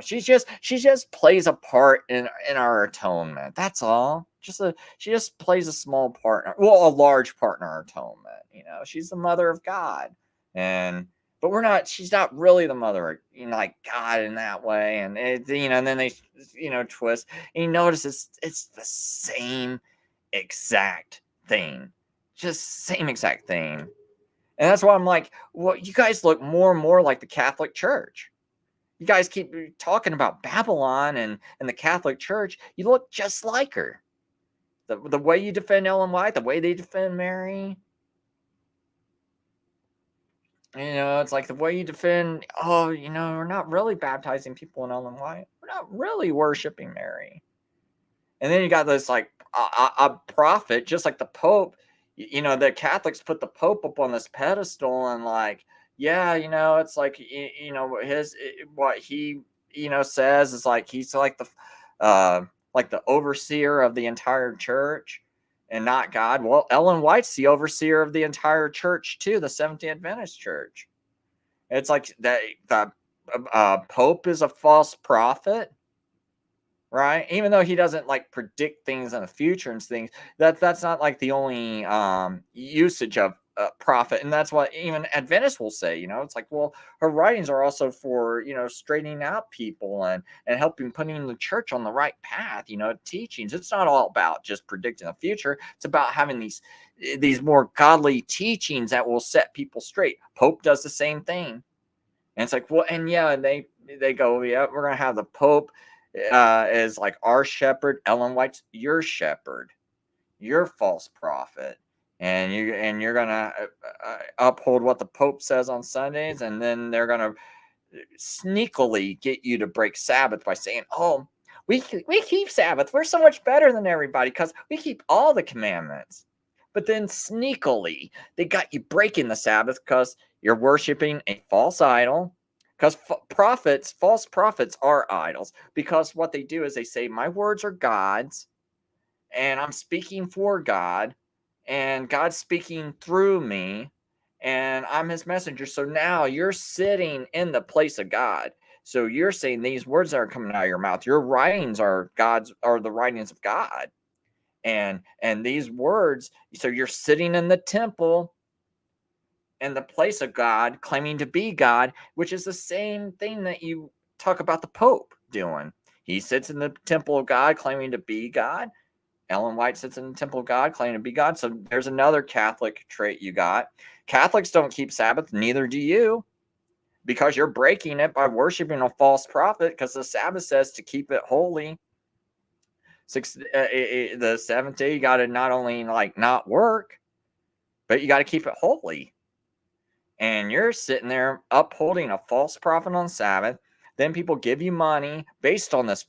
She just plays a part in our atonement. That's all. She just plays a small part, a large part in our atonement. She's the mother of God, but she's not really the mother, like God in that way. And and then they, twist. And you notice it's the same exact thing, just same exact thing. And that's why I'm like, well, you guys look more and more like the Catholic Church. You guys keep talking about Babylon and the Catholic Church. You look just like her. The way you defend Ellen White, the way they defend Mary. It's like the way you defend, we're not really baptizing people in Ellen White. We're not really worshiping Mary. And then you got this like a prophet, just like the Pope. The Catholics put the Pope up on this pedestal and like, yeah, it's like, what he, says is like, he's like the overseer of the entire church and not God. Well, Ellen White's the overseer of the entire church too, the Seventh-day Adventist Church. It's like the Pope is a false prophet, right? Even though he doesn't like predict things in the future and things, that's not like the only usage of prophet. And that's what even Adventists will say. It's like, well, her writings are also for straightening out people and helping putting the church on the right path. Teachings. It's not all about just predicting the future. It's about having these more godly teachings that will set people straight. Pope does the same thing. And it's like, well, and yeah, they go, yeah, we're gonna have the Pope is like our shepherd. Ellen White's your shepherd, your false prophet, and you're gonna uphold what the Pope says on Sundays, and then they're gonna sneakily get you to break Sabbath by saying, "Oh, we keep Sabbath. We're so much better than everybody because we keep all the commandments." But then sneakily, they got you breaking the Sabbath because you're worshiping a false idol. Because false prophets are idols. Because what they do is they say, "My words are God's, and I'm speaking for God, and God's speaking through me, and I'm his messenger." So now you're sitting in the place of God. So you're saying these words that are coming out of your mouth, your writings are the writings of God. And these words, so you're sitting in the temple in the place of God, claiming to be God, which is the same thing that you talk about the Pope doing. He sits in the temple of God, claiming to be God. Ellen White sits in the temple of God, claiming to be God. So there's another Catholic trait you got. Catholics don't keep Sabbath, neither do you, because you're breaking it by worshiping a false prophet, because the Sabbath says to keep it holy. The seventh day, you got to not only like not work, but you got to keep it holy. And you're sitting there upholding a false prophet on Sabbath. Then people give you money based on this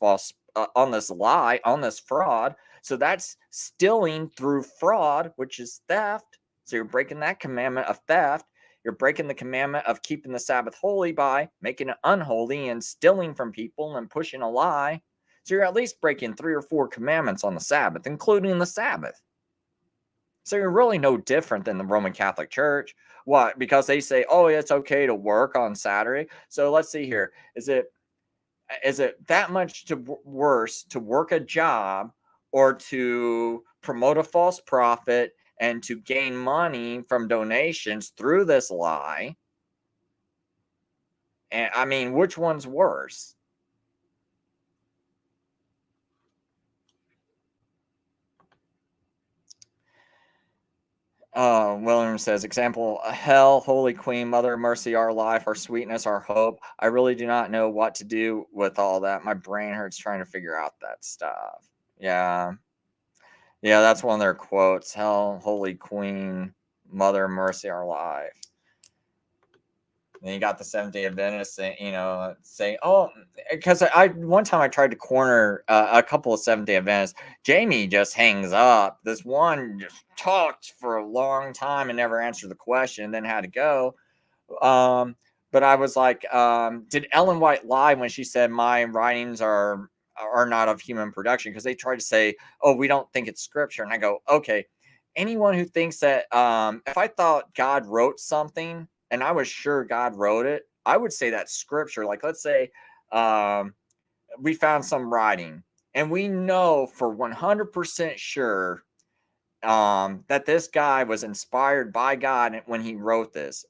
on this lie, on this fraud. So that's stealing through fraud, which is theft. So you're breaking that commandment of theft. You're breaking the commandment of keeping the Sabbath holy by making it unholy and stealing from people and pushing a lie. So you're at least breaking 3 or 4 commandments on the Sabbath, including the Sabbath. So you're really no different than the Roman Catholic Church. What? Because they say, "Oh, it's okay to work on Saturday." So let's see here. Is it that much worse to work a job or to promote a false prophet and to gain money from donations through this lie? And I mean, which one's worse? William says, example, hell, Holy Queen, Mother of Mercy, our life, our sweetness, our hope. I really do not know what to do with all that. My brain hurts trying to figure out that stuff. Yeah. Yeah, that's one of their quotes. Hell, Holy Queen, Mother of Mercy, our life. And you got the Seventh-day Adventists, saying, "Oh," because I one time I tried to corner a couple of Seventh-day Adventists. Jamie just hangs up. This one just talked for a long time and never answered the question, and then had to go. But I was like, did Ellen White lie when she said my writings are not of human production? Because they tried to say, "Oh, we don't think it's scripture," and I go, okay. Anyone who thinks that if I thought God wrote something and I was sure God wrote it, I would say that's scripture. Like, let's say we found some writing and we know for 100% sure that this guy was inspired by God when he wrote this,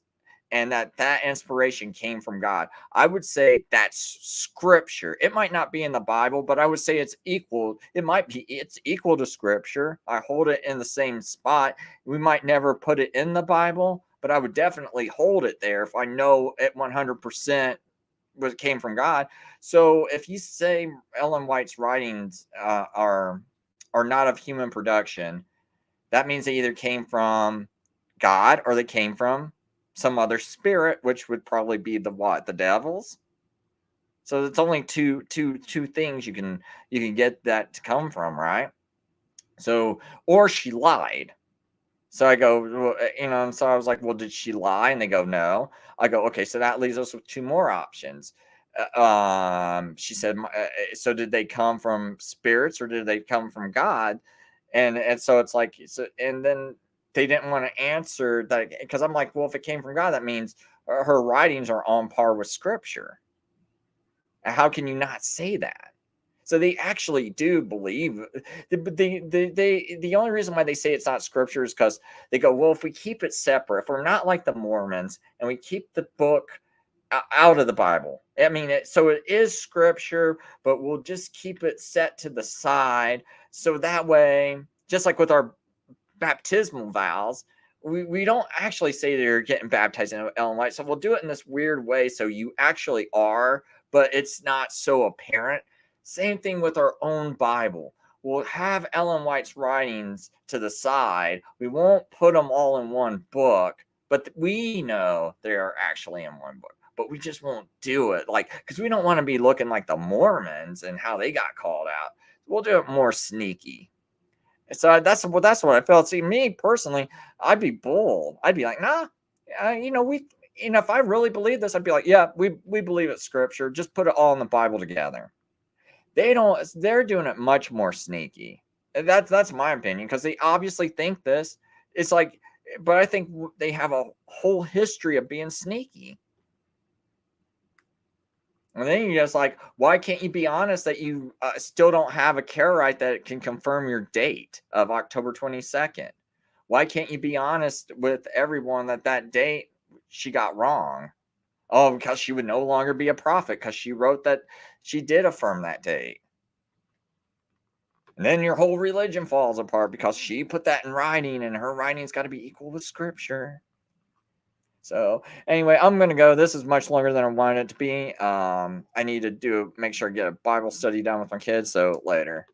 and that inspiration came from God. I would say that's scripture. It might not be in the Bible, but I would say it's equal. It's equal to scripture. I hold it in the same spot. We might never put it in the Bible, but I would definitely hold it there if I know it 100% came from God. So if you say Ellen White's writings are not of human production, that means they either came from God or they came from some other spirit, which would probably be the devil's. So it's only two things you can get that to come from, right? So, or she lied. So I go, and so I was like, well, did she lie? And they go, no. I go, okay, so that leaves us with 2 more options. She said, so did they come from spirits or did they come from God? And so it's like, and then they didn't want to answer that, because I'm like, well, if it came from God, that means her writings are on par with scripture. How can you not say that? So they actually do believe. The only reason why they say it's not scripture is because they go, well, if we keep it separate, if we're not like the Mormons and we keep the book out of the Bible, I mean, so it is scripture, but we'll just keep it set to the side. So that way, just like with our baptismal vows, we don't actually say that you're getting baptized in Ellen White. So we'll do it in this weird way. So you actually are, but it's not so apparent. Same thing with our own Bible. We'll have Ellen White's writings to the side. We won't put them all in one book, but we know they are actually in one book. but we just won't do it. Like, because we don't want to be looking like the Mormons and how they got called out. We'll do it more sneaky. So that's what I felt. See, me personally, I'd be bold. I'd be like, nah, if I really believe this, I'd be like, yeah, we believe it's scripture. Just put it all in the Bible together. They're doing it much more sneaky. That's my opinion, because they obviously think this. It's like, but I think they have a whole history of being sneaky. And then you're just like, why can't you be honest that you still don't have a Karaite that can confirm your date of October 22nd? Why can't you be honest with everyone that date she got wrong? Oh, because she would no longer be a prophet because she wrote that she did affirm that date. And then your whole religion falls apart because she put that in writing, and her writing's got to be equal with scripture. So anyway, I'm going to go. This is much longer than I wanted it to be. I need to make sure I get a Bible study done with my kids. So later.